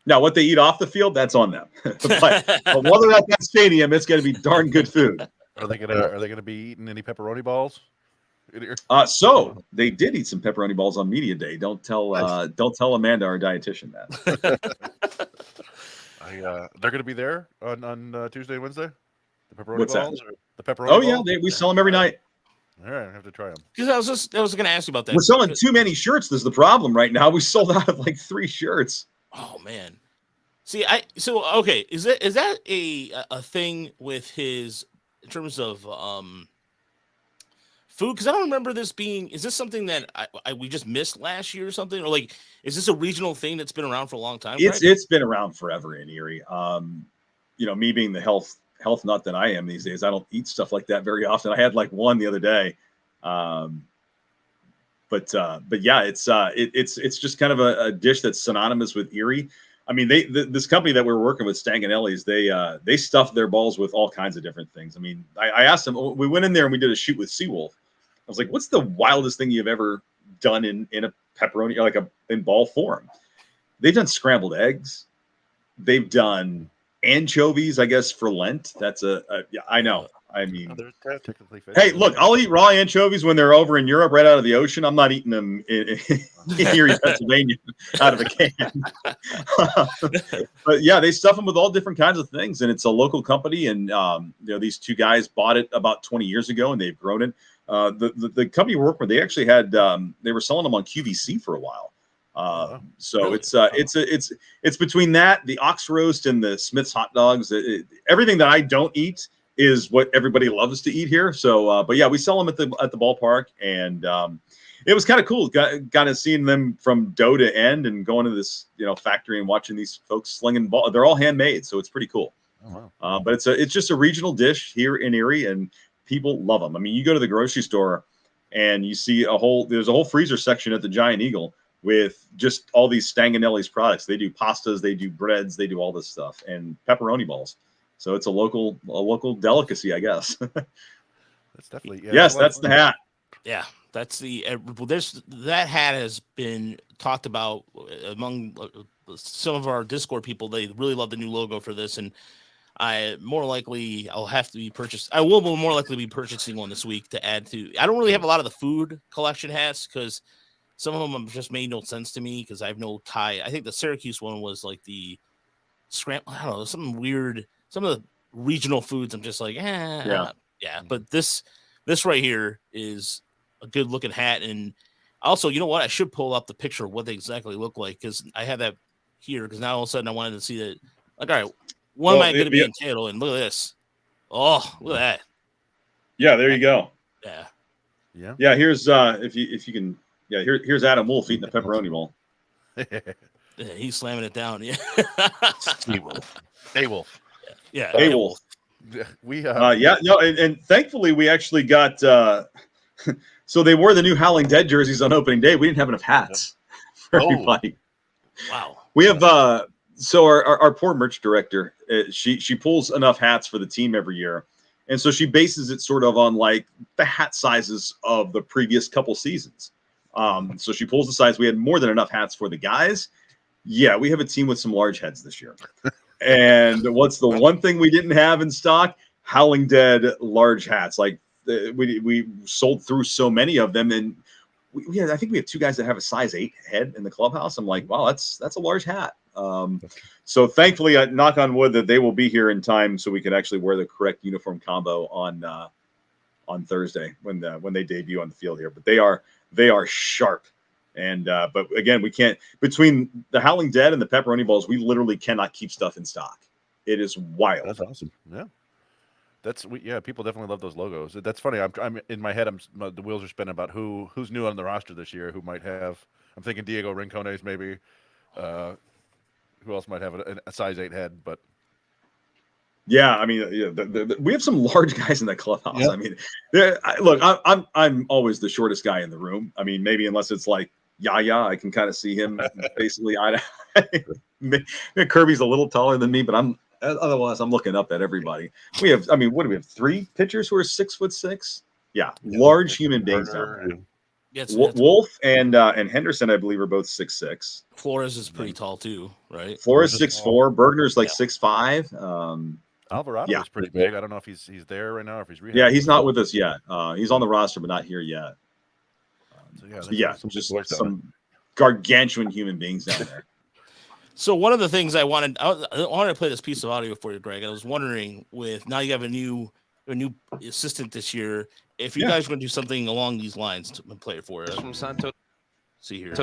Now, what they eat off the field, that's on them. but while they're at that stadium, it's going to be darn good food. Are they gonna be eating any pepperoni balls? So they did eat some pepperoni balls on media day. Don't tell Amanda, our dietitian, that. They're going to be there on Tuesday and Wednesday. The pepperoni What's balls? that? The pepperoni Oh balls? yeah, we sell them every night. All right, I have to try them. Because I was going to ask you about that. We're selling too many shirts. This is the problem right now. We sold out of like 3 shirts. Oh man. See, okay. Is that a thing with his in terms of food? Because I don't remember this being. Is this something that we just missed last year or something? Or like, is this a regional thing that's been around for a long time? It's been around forever in Erie. Me being the health nut that I am these days, I don't eat stuff like that very often. I had like one the other day. But yeah, it's just kind of a dish that's synonymous with Erie. I mean, this company that we're working with, Stanganelli's, they stuff their balls with all kinds of different things. I mean, I asked them, we went in there and we did a shoot with SeaWolf. I was like, what's the wildest thing you've ever done in a pepperoni, like in ball form? They've done scrambled eggs. They've done anchovies, I guess, for Lent. That's I know. I mean, they're technically fish. Hey, look, I'll eat raw anchovies when they're over in Europe, right out of the ocean. I'm not eating them in Erie, Pennsylvania, out of a can. But yeah, they stuff them with all different kinds of things, and it's a local company. And these 2 guys bought it about 20 years ago, and they've grown it. The company we work with, they actually had they were selling them on QVC for a while. So really? It's between that, the ox roast, and the Smith's hot dogs. Everything that I don't eat is what everybody loves to eat here. So, but yeah, we sell them at the ballpark, and it was kind of cool. Got seeing them from dough to end and going to this factory and watching these folks slinging ball. They're all handmade, so it's pretty cool. Oh, wow. But it's just a regional dish here in Erie, and people love them. I mean, you go to the grocery store and you see there's a whole freezer section at the Giant Eagle with just all these Stanganelli's products. They do pastas, they do breads, they do all this stuff, and pepperoni balls. So it's a local delicacy, I guess. That's definitely yes. That's the hat. Yeah, that's that hat has been talked about among some of our Discord people. They really love the new logo for this, and I will more likely be purchasing one this week to add to. I don't really have a lot of the food collection hats because some of them have just made no sense to me because I have no tie. I think the Syracuse one was like the scramble. I don't know, something weird. Some of the regional foods, I'm just like, yeah. But this right here is a good looking hat, and also, you know what? I should pull up the picture of what they exactly look like because I have that here. Because now all of a sudden I wanted to see that. Like, all right, what am I going to be entitled? And look at this. Oh, look at that. Yeah, there you go. Yeah. Here's if you can. Yeah, here's Adam Wolf eating the pepperoni bowl. Yeah, he's slamming it down. Yeah. Hey, Wolf. Yeah. Hey, Wolf. We and thankfully we actually got so they wore the new Howling Dead jerseys on opening day. We didn't have enough hats for everybody. Wow. We have so our poor merch director, she pulls enough hats for the team every year, and so she bases it sort of on like the hat sizes of the previous couple seasons. So she pulls the size. We had more than enough hats for the guys. Yeah, we have a team with some large heads this year. And what's the one thing we didn't have in stock? Howling Dead large hats. Like we sold through so many of them, and I think we have 2 guys that have a size 8 head in the clubhouse. I'm like, wow, that's a large hat. So thankfully, knock on wood, that they will be here in time so we can actually wear the correct uniform combo on Thursday when they debut on the field here. But they are sharp. And but again, we can't, between the Howling Dead and the Pepperoni Balls, we literally cannot keep stuff in stock. It is wild. That's awesome. Yeah. People definitely love those logos. That's funny. I'm in my head. The wheels are spinning about who's new on the roster this year. Who might have? I'm thinking Diego Rincones maybe. Who else might have a size 8 head? But yeah, I mean, we have some large guys in the clubhouse. Yep. I mean, look, I'm always the shortest guy in the room. I mean, maybe unless it's like Yaya, I can kind of see him basically eye to eye. Kirby's a little taller than me, but otherwise I'm looking up at everybody. We have, I mean, what do we have? 3 pitchers who are 6'6"? Yeah, large human beings down there. Yes, Wolf and Henderson, I believe, are both 6'6". Flores is pretty tall too, right? Flores 6'4". Bergner's like 6'5". Alvarado is pretty big. I don't know if he's there right now or if he's rehabbing. Yeah, he's not with us yet. He's on the roster, but not here yet. Just some gargantuan human beings down there. So one of the things I wanted to play this piece of audio for you, Greg. I was wondering, with now you have a new assistant this year, if you guys are going to do something along these lines to play it for us. From Santo. See here.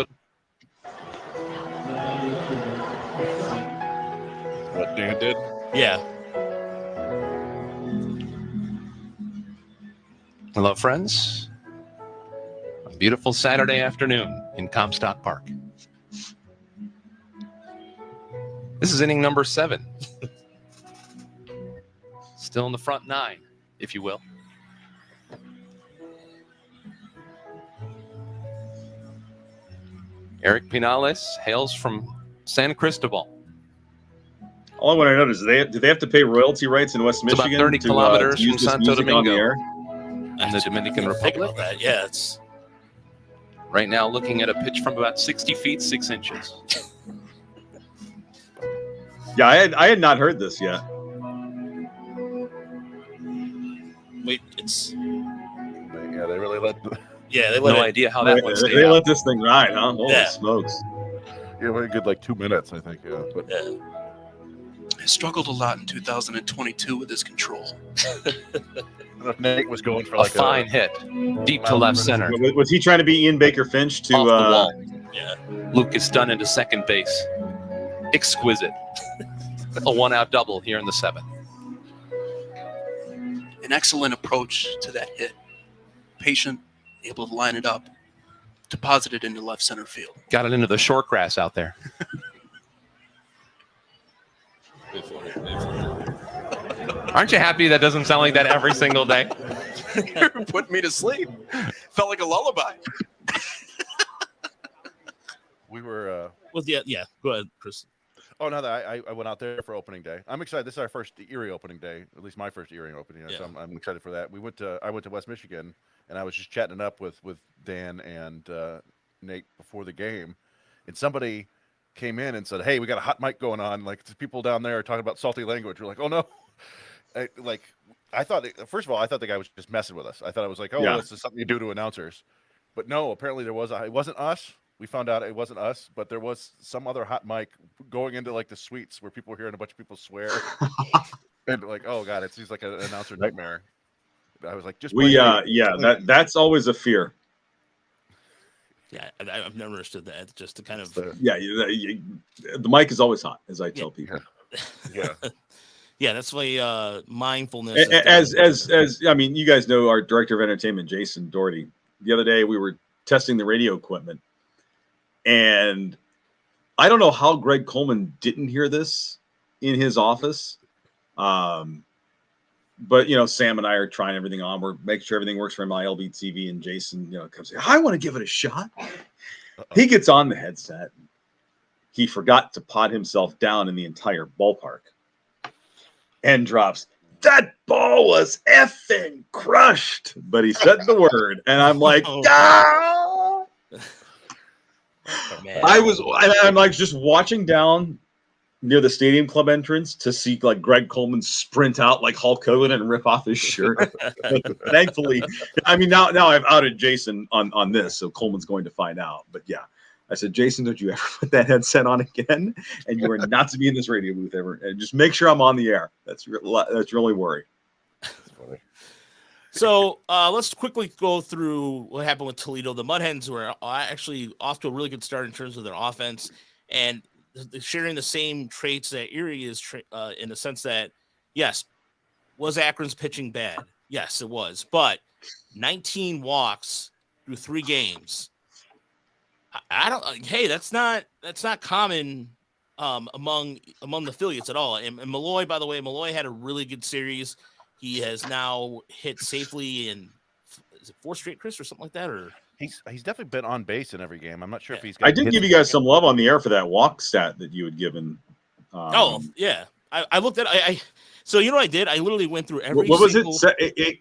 What Dan did? Yeah. Hello, friends. A beautiful Saturday afternoon in Comstock Park. This is inning number 7. Still in the front 9, if you will. Eric Pinales hails from San Cristobal. All I want to know is, do they have to pay royalty rights in West Michigan? It's about 30 kilometers to use from this Santo music on the Domingo air? in the Dominican Republic. Yeah, it's right now looking at a pitch from about 60 feet, 6 inches. Yeah, I had not heard this yet. wait, it's Yeah, they really let. yeah, they let No it, idea how that one They stayed out. let this thing ride, huh? Holy Yeah. smokes! Yeah, a good like 2 minutes, I think. Yeah, but yeah. I struggled a lot in 2022 with his control. Nate was going for A like fine hit, deep to left center. Was he trying to be Ian Baker Finch to? Off the wall. Yeah. Lucas Dunn into second base. Exquisite. A 1-out double here in the 7th. An excellent approach to that hit. Patient, able to line it up, deposit it into left center field. Got it into the short grass out there. Aren't you happy that doesn't sound like that every single day? You're putting me to sleep. Felt like a lullaby. we were. Well, yeah. Go ahead, Chris. Oh no, I went out there for opening day. I'm excited. This is our first Erie opening day, at least my first Erie opening day. So I'm excited for that. I went to West Michigan, and I was just chatting it up with Dan and Nate before the game, and somebody came in and said, "Hey, we got a hot mic going on. Like, people down there are talking about salty language." We're like, "Oh no!" First of all, I thought the guy was just messing with us. I thought it was like, "Oh, this is something you do to announcers," but no. Apparently, it wasn't us. We found out it wasn't us, but there was some other hot mic going into like the suites where people were hearing a bunch of people swear, and like, oh god, it seems like an announcer nightmare. I was like, that's always a fear. Yeah, I've never understood that. Just to kind of the mic is always hot, as I tell people. Yeah. Yeah, that's why mindfulness. As I mean, you guys know our director of entertainment, Jason Doherty. The other day we were testing the radio equipment, and I don't know how Greg Coleman didn't hear this in his office. But Sam and I are trying everything on. We're making sure everything works for MILB TV, and Jason, comes in. I want to give it a shot. He gets on the headset. He forgot to pot himself down in the entire ballpark, and drops, "That ball was effing crushed." But he said the word, and I'm like, man. I'm like just watching down near the Stadium Club entrance to see like Greg Coleman sprint out like Hulk Hogan and rip off his shirt. Thankfully, I mean now I've outed Jason on this, so Coleman's going to find out. But yeah, I said, Jason, don't you ever put that headset on again, and you are not to be in this radio booth ever. And just make sure I'm on the air. That's really worry. So let's quickly go through what happened with Toledo. The Mud Hens were actually off to a really good start in terms of their offense, and sharing the same traits that Erie is in the sense that, yes, was Akron's pitching bad? Yes, it was. But 19 walks through 3 games. I don't. Hey, that's not common among the affiliates at all. And Malloy, by the way, had a really good series. He has now hit safely in, is it 4 straight, Chris, or something like that? Or he's definitely been on base in every game. I'm not sure if he's. I did give you guys some love on the air for that walk stat that you had given. Yeah, I looked at So you know what I did? I literally went through every. What was it?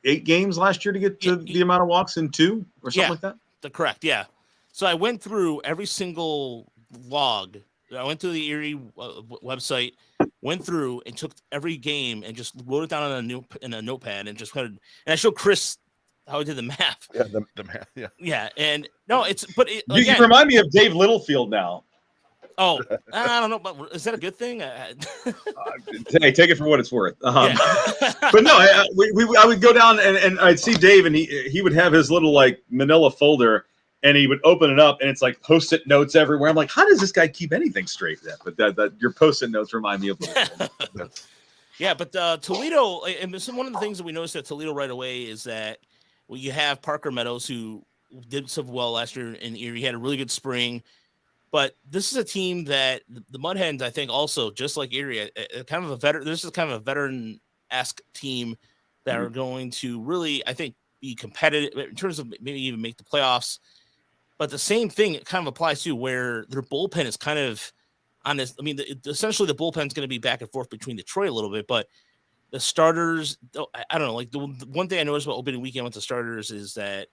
8 games last year to get to the amount of walks in 2 or something like that. Correct. Yeah. So I went through every single log. I went to the Erie website, went through and took every game and just wrote it down in a notepad and just and I showed Chris how I did the math. Yeah, the math. Yeah. Yeah, and no, You remind me of Dave Littlefield now. Oh, I don't know, but is that a good thing? Hey, take it for what it's worth. Yeah. But no, I would go down and I'd see Dave, and he would have his little like manila folder, and he would open it up, and it's like Post-it notes everywhere. I'm like, how does this guy keep anything straight? But that your Post-it notes remind me of Littlefield. Yeah, but Toledo, and one of the things that we noticed at Toledo right away is that you have Parker Meadows, who did so well last year in Erie. He had a really good spring. But this is a team that the Mud Hens, I think, also just like Erie, kind of a veteran. This is kind of a veteran-esque team that are going to really, I think, be competitive in terms of maybe even make the playoffs. But the same thing kind of applies to where their bullpen is kind of on this. I mean, essentially the bullpen is going to be back and forth between Detroit a little bit, but the starters, I don't know. Like the one thing I noticed about opening weekend with the starters is that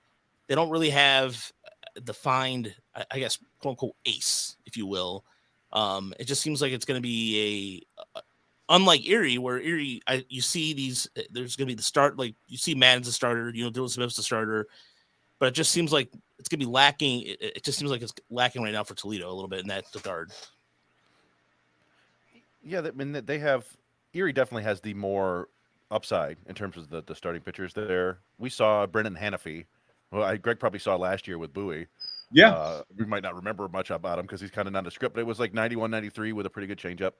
they don't really have defined, I guess, quote unquote ace, if you will. It just seems like it's going to be unlike Erie, where Erie, you see these, there's going to be the start, like you see Madden's the starter, Dylan Smith's the starter, but it just seems like it's going to be lacking. It just seems like it's lacking right now for Toledo a little bit in that regard. Yeah, I mean, Erie definitely has the more upside in terms of the starting pitchers there. We saw Brennan Hannafy. Well, Greg probably saw last year with Bowie. Yeah. We might not remember much about him because he's kind of nondescript, but it was like 91, 93 with a pretty good changeup.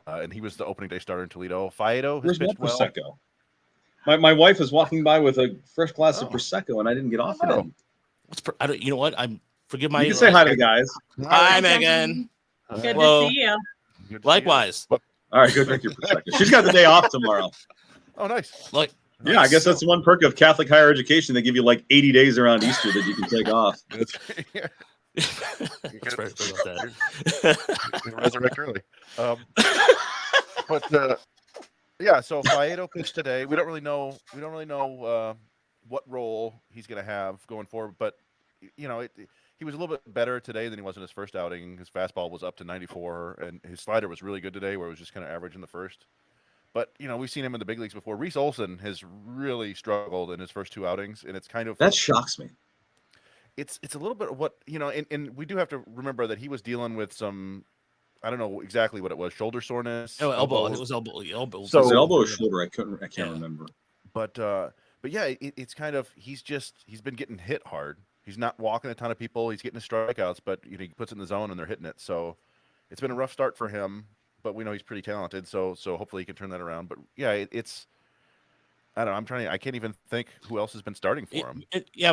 And he was the opening day starter in Toledo. Faedo has pitched well. Prosecco? My wife was walking by with a fresh glass of Prosecco, and I didn't get off it. You know what? Forgive my. You can say hi to the guys. Hi, Megan. Good to see you. Likewise. All right, go drink your Prosecco. She's got the day off tomorrow. Oh, nice. Yeah, I guess that's the one perk of Catholic higher education. They give you like 80 days around Easter that you can take off. That's right about that. Resurrect early. Yeah. So Faedo pitched today. We don't really know what role he's going to have going forward. But he was a little bit better today than he was in his first outing. His fastball was up to 94, and his slider was really good today, where it was just kind of average in the first. But, we've seen him in the big leagues before. Reese Olson has really struggled in his first 2 outings, and it's kind of... That shocks me. It's a little bit of what, and we do have to remember that he was dealing with some, I don't know exactly what it was, shoulder soreness. Oh, elbow. It was elbow. So was it elbow or shoulder? I can't remember. But yeah, it's kind of, he's been getting hit hard. He's not walking a ton of people. He's getting his strikeouts, but he puts it in the zone and they're hitting it. So it's been a rough start for him. But we know he's pretty talented, so hopefully he can turn that around. But yeah, it's I don't know. I can't even think who else has been starting for him.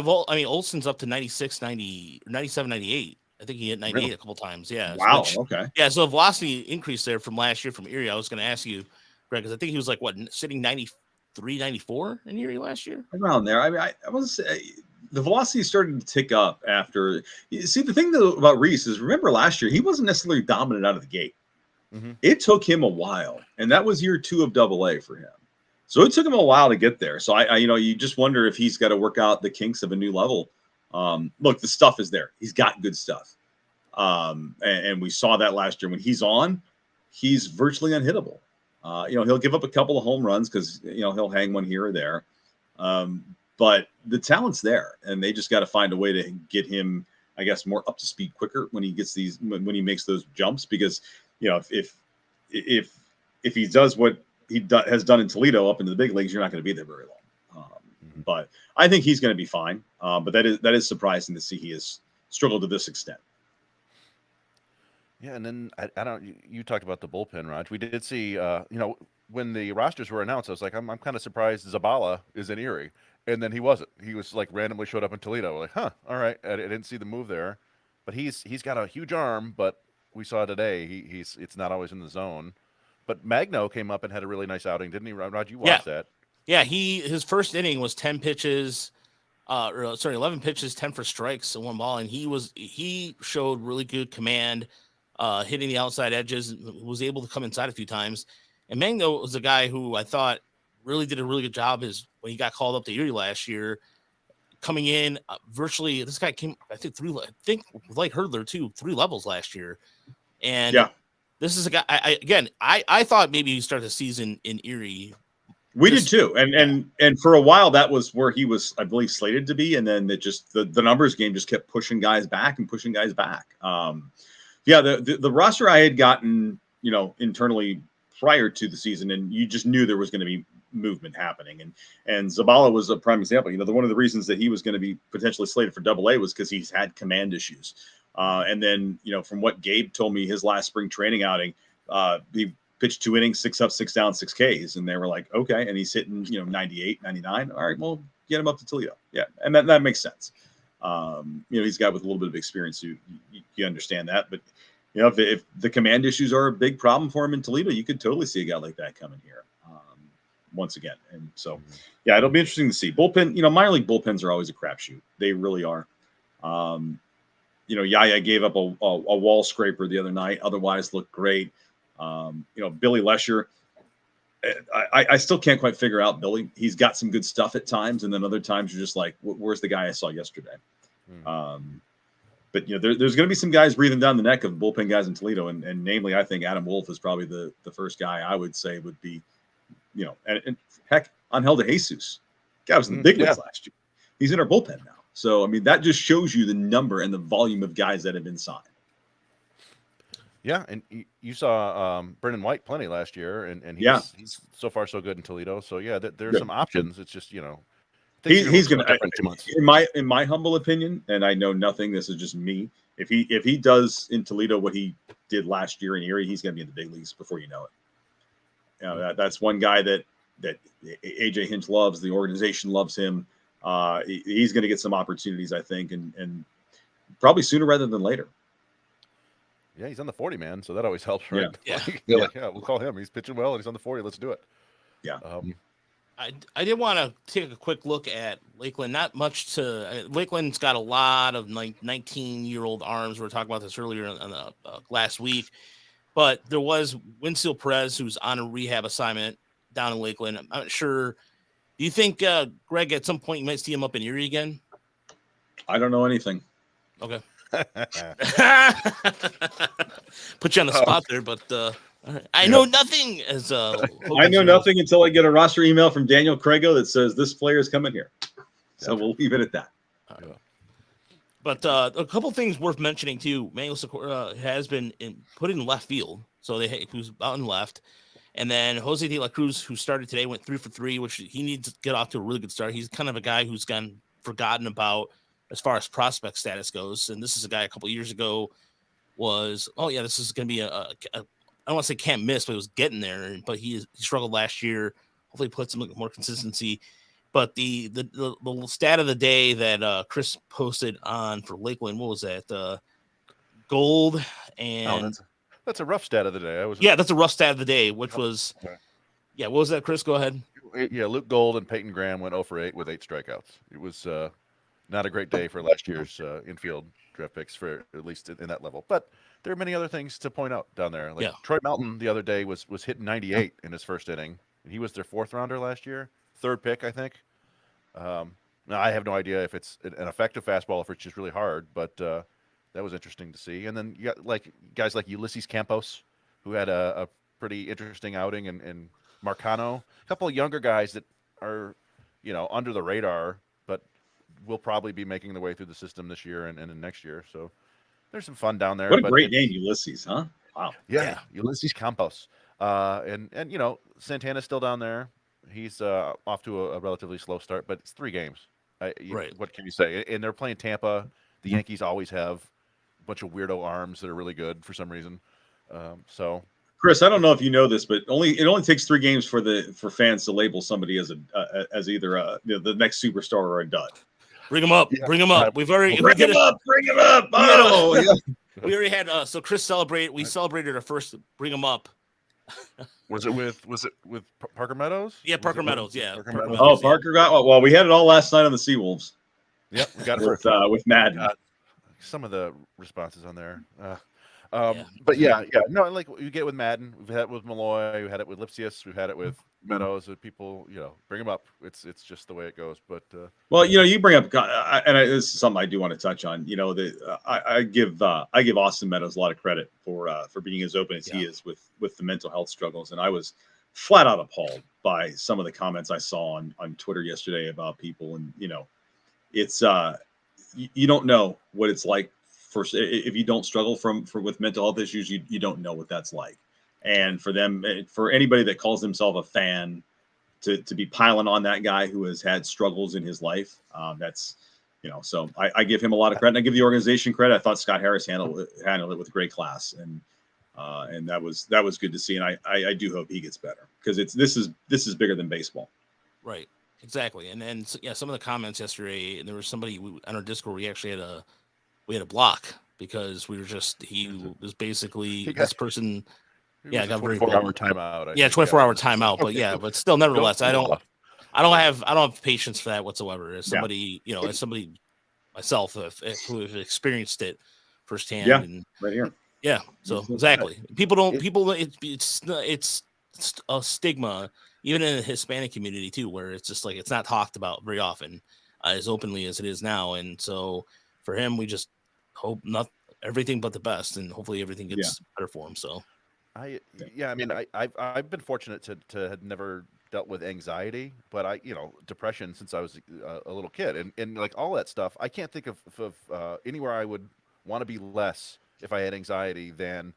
Well, I mean, Olson's up to 96, 90, 97, 98. I think he hit 98 really? A couple times. Yeah. Wow. Okay. Yeah. So velocity increased there from last year from Erie. I was going to ask you, Greg, because I think he was like sitting 93, 94 in Erie last year. Around there. I mean, I was the velocity started to tick up after. See, the thing though about Reese is, remember last year he wasn't necessarily dominant out of the gate. Mm-hmm. It took him a while, and that was year 2 of AA for him. So it took him a while to get there. So I you just wonder if he's got to work out the kinks of a new level. Look, the stuff is there. He's got good stuff. And we saw that last year when he's on. he's virtually unhittable. He'll give up a couple of home runs because he'll hang one here or there, but the talent's there, and they just got to find a way to get him, I guess, more up to speed quicker when he gets when he makes those jumps. Because if he does what he has done in Toledo up into the big leagues, you're not going to be there very long. But I think he's going to be fine. But that is surprising to see he has struggled to this extent. Yeah, and then I don't. You talked about the bullpen, Raj. We did see, when the rosters were announced, I was like, I'm kind of surprised Zabala is in Erie, and then he wasn't. He was like randomly showed up in Toledo. We're like, huh, all right. I didn't see the move there, but he's got a huge arm. But we saw today it's not always in the zone. But Magno came up and had a really nice outing, didn't he, Raj? You watched that? Yeah, his first inning was 10 pitches. 11 pitches, 10 for strikes and 1 ball, and he showed really good command. Hitting the outside edges, was able to come inside a few times. And Magno was a guy who I thought really did a really good job when he got called up to Erie last year, coming in virtually. This guy came, I think like Hurdler too, 3 levels last year. And this is a guy. I thought maybe he started the season in Erie. We did too, and for a while that was where he was, I believe, slated to be, and then the numbers game just kept pushing guys back. The roster I had gotten, internally prior to the season, and you just knew there was going to be movement happening. And Zabala was a prime example. One of the reasons that he was going to be potentially slated for Double-A was because he's had command issues. And then, from what Gabe told me, his last spring training outing, he pitched 2 innings, 6 up, 6 down, 6 Ks. And they were like, okay. And he's hitting, 98, 99. All right, well, get him up to Toledo. Yeah. And that makes sense. He's a guy with a little bit of experience. You understand that. But, if the command issues are a big problem for him in Toledo, you could totally see a guy like that coming here once again. And so, it'll be interesting to see. Bullpen, minor league bullpens are always a crapshoot. They really are. Yaya gave up a wall scraper the other night. Otherwise, looked great. Billy Lesher, I still can't quite figure out Billy. He's got some good stuff at times, and then other times you're just like, where's the guy I saw yesterday? But there's going to be some guys breathing down the neck of bullpen guys in Toledo, and namely, I think Adam Wolf is probably the first guy I would say would be, and heck, Angel de Jesus, guy was in the big leagues last year. He's in our bullpen now, so I mean that just shows you the number and the volume of guys that have been signed. Yeah, and you saw Brennan White plenty last year, and he's so far so good in Toledo. So there's some options. It's just he's going to, in my humble opinion, and I know nothing. This is just me. If he does in Toledo what he did last year in Erie, he's going to be in the big leagues before you know it. That's one guy that AJ Hinch loves. The organization loves him. He's going to get some opportunities, I think, and probably sooner rather than later. Yeah, he's on the 40 man, so that always helps, right? Yeah, we'll call him. He's pitching well, and he's on the 40. Let's do it. Yeah. I did want to take a quick look at Lakeland. Not much Lakeland's got a lot of 19-year-old arms. We were talking about this earlier on last week, but there was Winfield Perez, who's on a rehab assignment down in Lakeland. I'm not sure. Do you think, Greg, at some point you might see him up in Erie again? I don't know anything. Okay. Put you on the spot there, but I know nothing. I know nothing until I get a roster email from Daniel Crago that says this player is coming here. So we'll leave it at that. But a couple things worth mentioning too. Manuel Sikora has been put in left field, so who's out in left, and then Jose De La Cruz, who started today, went 3 for 3, which he needs to get off to a really good start. He's kind of a guy who's gotten forgotten about as far as prospect status goes. And this is a guy a couple of years ago this is going to be I don't want to say can't miss, but it was getting there. But he struggled last year. Hopefully put some more consistency. But the stat of the day that Chris posted on for Lakeland, what was that? Gold and that's a rough stat of the day. That's a rough stat of the day, which was what was that, Chris? Go ahead. Yeah, Luke Gold and Peyton Graham went 0 for 8 with 8 strikeouts. It was not a great day for last year's infield draft picks, for at least in that level. But there are many other things to point out down there. Troy Melton the other day was hitting 98 in his first inning. And he was their 4th rounder last year, 3rd pick, I think. Now I have no idea if it's an effective fastball or if it's just really hard, but that was interesting to see. And then you got guys like Ulysses Campos, who had a pretty interesting outing, and Marcano, a couple of younger guys that are, under the radar, but will probably be making their way through the system this year and next year. So there's some fun down there. What a but great name, Ulysses, huh? Wow. Yeah, Ulysses Campos. And Santana's still down there. He's off to a relatively slow start, but it's 3 games. Right. What can you say? And they're playing Tampa. The Yankees always have a bunch of weirdo arms that are really good for some reason. So, Chris, I don't know if you know this, but it only takes 3 games for fans to label somebody as either the next superstar or a dud. Bring them up. Yeah. Bring them up. We've already Bring him up. Bring him up. Oh, yeah. we already had so Chris celebrated our first bring them up. was it with Parker Meadows? Yeah, Was Parker it Meadows. Yeah. Parker Parker Meadows? Oh, Meadows, Parker got well. We had it all last night on the SeaWolves. Yep, we got it with Madden. God, some of the responses on there. Yeah. But no, like we get with Madden, we've had it with Malloy, we had it with Lipsius, we've had it with Meadows. With people, bring them up. It's just the way it goes. But Well, you bring up, this is something I do want to touch on. I give Austin Meadows a lot of credit for being as open as he is with the mental health struggles, and I was flat out appalled by some of the comments I saw on Twitter yesterday about people, and it's you don't know what it's like if you don't struggle with mental health issues, you don't know what that's like. And for anybody that calls themselves a fan to be piling on that guy who has had struggles in his life, that's so I give him a lot of credit, and I give the organization credit. I thought Scott Harris handled it with great class, and that was good to see, and I do hope he gets better, because this is bigger than baseball. Right. Exactly. And some of the comments yesterday, and there was somebody on our Discord, we actually had a block because he was basically this person. Yeah, I got very 24-hour timeout. 24-hour timeout. But still, nevertheless, I don't have patience for that whatsoever. As somebody, as somebody myself who have experienced it firsthand. Yeah, and, right here. Yeah. So exactly, it's a stigma even in the Hispanic community too, where it's just like it's not talked about very often as openly as it is now. And so for him, we just hope not everything but the best, and hopefully everything gets better for him. So. I've been fortunate to have never dealt with anxiety, but depression since I was a little kid, and like all that stuff. I can't think of anywhere I would want to be less if I had anxiety than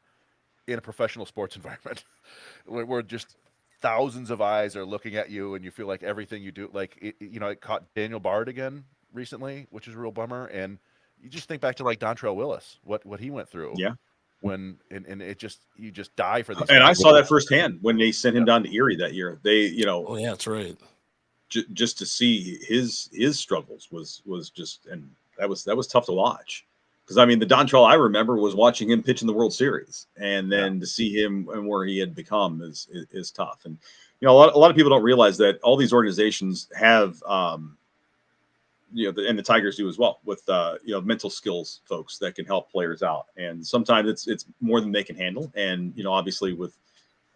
in a professional sports environment, where just thousands of eyes are looking at you, and you feel like everything you do, like it caught Daniel Bard again recently, which is a real bummer, and you just think back to like Dontrell Willis, what he went through. Yeah. When you just die for these. And I saw that firsthand when they sent him down to Erie that year. Oh yeah, that's right. Just to see his struggles was just, and that was tough to watch, because I mean the Dontrell I remember was watching him pitch in the World Series, and then to see him and where he had become is tough. And a lot of people don't realize that all these organizations have and the Tigers do as well, with mental skills folks that can help players out, and sometimes it's more than they can handle. And obviously with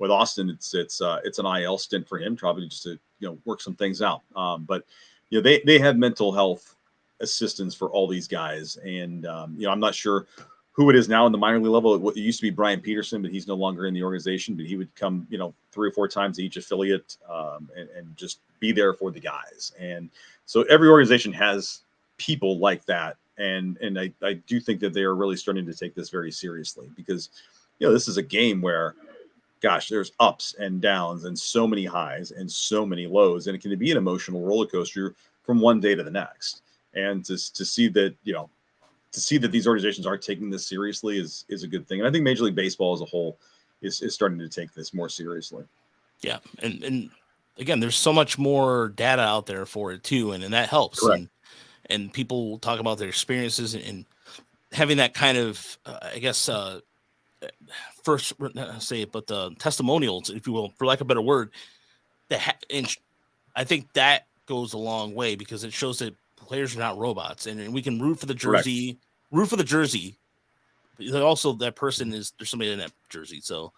Austin, it's an IL stint for him, probably just to work some things out. But they have mental health assistance for all these guys, and I'm not sure who it is now in the minor league level. It used to be Brian Peterson, but he's no longer in the organization. But he would come 3 or 4 times to each affiliate, and just be there for the guys. And so every organization has people like that, and I do think that they are really starting to take this very seriously, because this is a game where, gosh, there's ups and downs and so many highs and so many lows, and it can be an emotional roller coaster from one day to the next. And to see that these organizations are taking this seriously is a good thing. And I think Major League Baseball as a whole is starting to take this more seriously. Yeah, and again, there's so much more data out there for it too, and that helps. Correct. And people talk about their experiences and having that kind of, first say it, but the testimonials, if you will, for lack of a better word, and I think that goes a long way, because it shows that players are not robots, and we can root for the jersey, but also that person there's somebody in that jersey. So.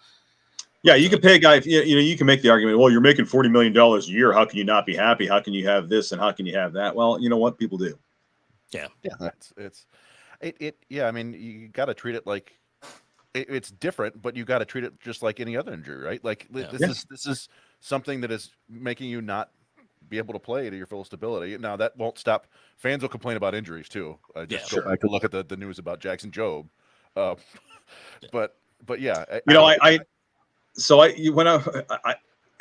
Yeah, you can pay a guy. You can make the argument. Well, you're making $40 million a year. How can you not be happy? How can you have this and how can you have that? Well, you know what? People do. Yeah. Yeah, I mean, you got to treat it like it's different, but you got to treat it just like any other injury, right? Like this is something that is making you not be able to play to your fullest ability. Now that won't stop. Fans will complain about injuries too. Just go back to look at the news about Jackson Jobe. But yeah,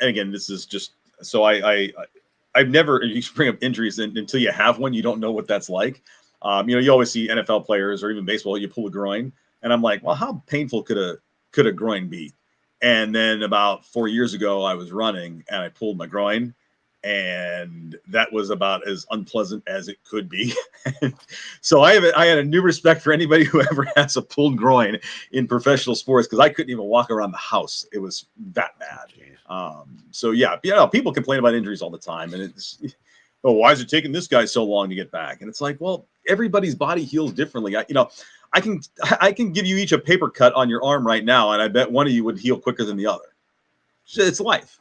and again, this is just so I've never, you bring up injuries until you have one, you don't know what that's like. You always see NFL players or even baseball, you pull a groin, and I'm like, well, how painful could a groin be? And then about 4 years ago, I was running and I pulled my groin, and that was about as unpleasant as it could be. So I had a new respect for anybody who ever has a pulled groin in professional sports, because I couldn't even walk around the house. It was that bad. So yeah, people complain about injuries all the time, and it's, why is it taking this guy so long to get back? And it's like, well, everybody's body heals differently. I can give you each a paper cut on your arm right now, and I bet one of you would heal quicker than the other. It's life.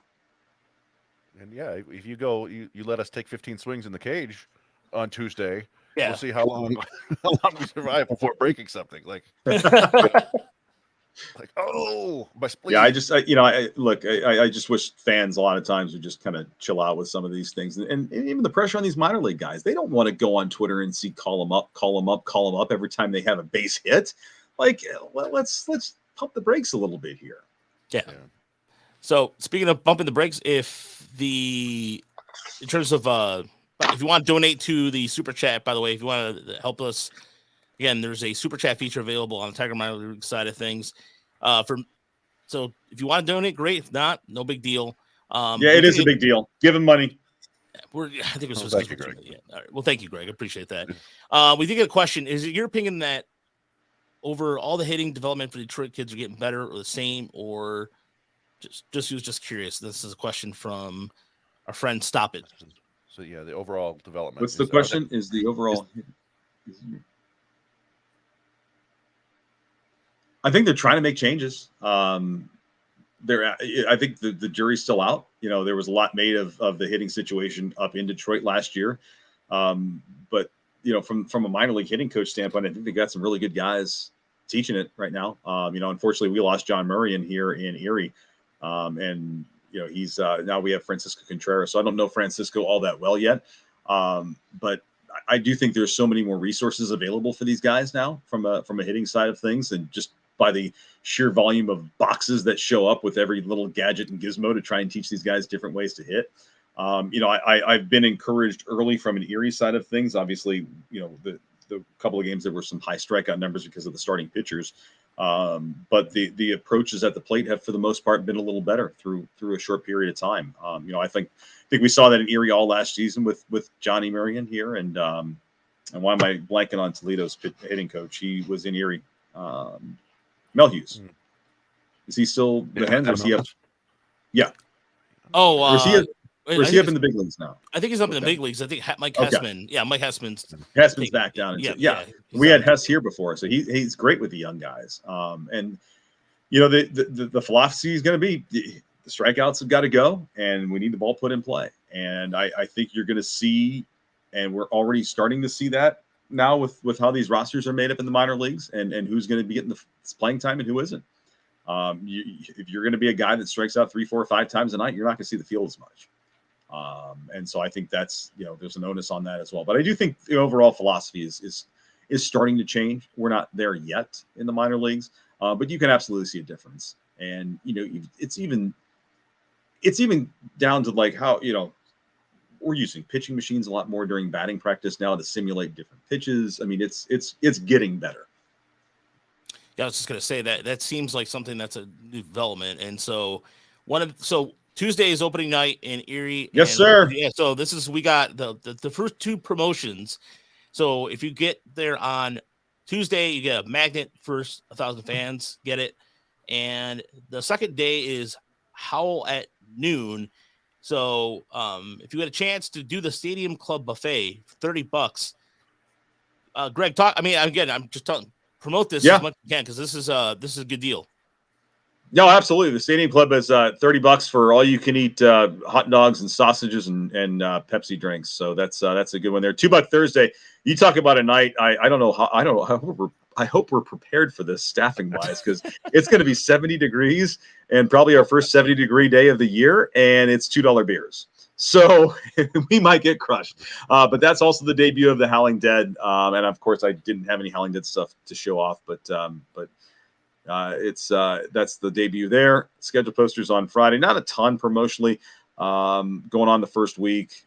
And yeah, if you go, you let us take 15 swings in the cage on Tuesday. We'll see how long we survive before breaking something. Like, my spleen. Yeah, I just wish fans a lot of times would just kind of chill out with some of these things, and even the pressure on these minor league guys. They don't want to go on Twitter and see call them up every time they have a base hit. Like, well, let's pump the brakes a little bit here. Yeah. So speaking of bumping the brakes, in terms of if you want to donate to the super chat, by the way, if you want to help us, again, there's a super chat feature available on the Tiger Minor League side of things. So if you want to donate, great. If not, no big deal. It is a big deal. Give him money. I think it's thank you, Greg. Yeah. All right. Well, thank you, Greg. I appreciate that. We did get a question. Is it your opinion that over all the hitting development for Detroit kids are getting better or the same, or he was just curious? This is a question from our friend Stop It. So yeah, the overall development. What's the question? Is the overall? I think they're trying to make changes. I think the jury's still out. There was a lot made of the hitting situation up in Detroit last year, but from a minor league hitting coach standpoint, I think they got some really good guys teaching it right now. Unfortunately, we lost John Murray here in Erie. And he's now we have Francisco Contreras. So I don't know Francisco all that well yet. But I do think there's so many more resources available for these guys now from a hitting side of things, and just by the sheer volume of boxes that show up with every little gadget and gizmo to try and teach these guys different ways to hit. I've been encouraged early from an Erie side of things. Obviously, the couple of games there were some high strikeout numbers because of the starting pitchers. But the approaches at the plate have, for the most part, been a little better through a short period of time. I think we saw that in Erie all last season with Johnny Marion here, and why am I blanking on Toledo's hitting coach? He was in Erie. Mel Hughes. Is he still the Hens? Or is he up? Yeah. Oh, is he up in the big leagues now? I think he's up in the big leagues. I think Mike Hessman. Yeah, Mike Hessman's back down. We had Hess here before, so he's great with the young guys. And the philosophy is going to be the strikeouts have got to go, and we need the ball put in play. And I think you're going to see, and we're already starting to see that now with how these rosters are made up in the minor leagues, and who's going to be getting the playing time and who isn't. If you're going to be a guy that strikes out 3, 4, 5 times a night, you're not going to see the field as much. And so I think that's, there's an onus on that as well. But I do think the overall philosophy is starting to change. We're not there yet in the minor leagues, but you can absolutely see a difference. And, it's even down to like how, we're using pitching machines a lot more during batting practice now to simulate different pitches. I mean, it's getting better. Yeah, I was just going to say that seems like something that's a new development. And so Tuesday is opening night in Erie. Yes, sir. Yeah, so we got the first 2 promotions. So if you get there on Tuesday, you get a magnet. First 1,000 fans get it. And the second day is Howl at noon. So if you had a chance to do the Stadium Club buffet for $30, Greg, talk. I mean, again, I'm just telling, promote this as much as you can, because this is a good deal. No, absolutely. The Stadium Club is $30 for all you can eat hot dogs and sausages and Pepsi drinks. So that's a good one there. $2 Thursday. You talk about a night. I don't know hope we're prepared for this staffing wise, because it's going to be 70 degrees and probably our first 70-degree day of the year, and it's $2 beers. So we might get crushed. But that's also the debut of the Howling Dead. And of course, I didn't have any Howling Dead stuff to show off, but that's the debut there. Schedule posters on Friday. Not a ton promotionally going on the first week.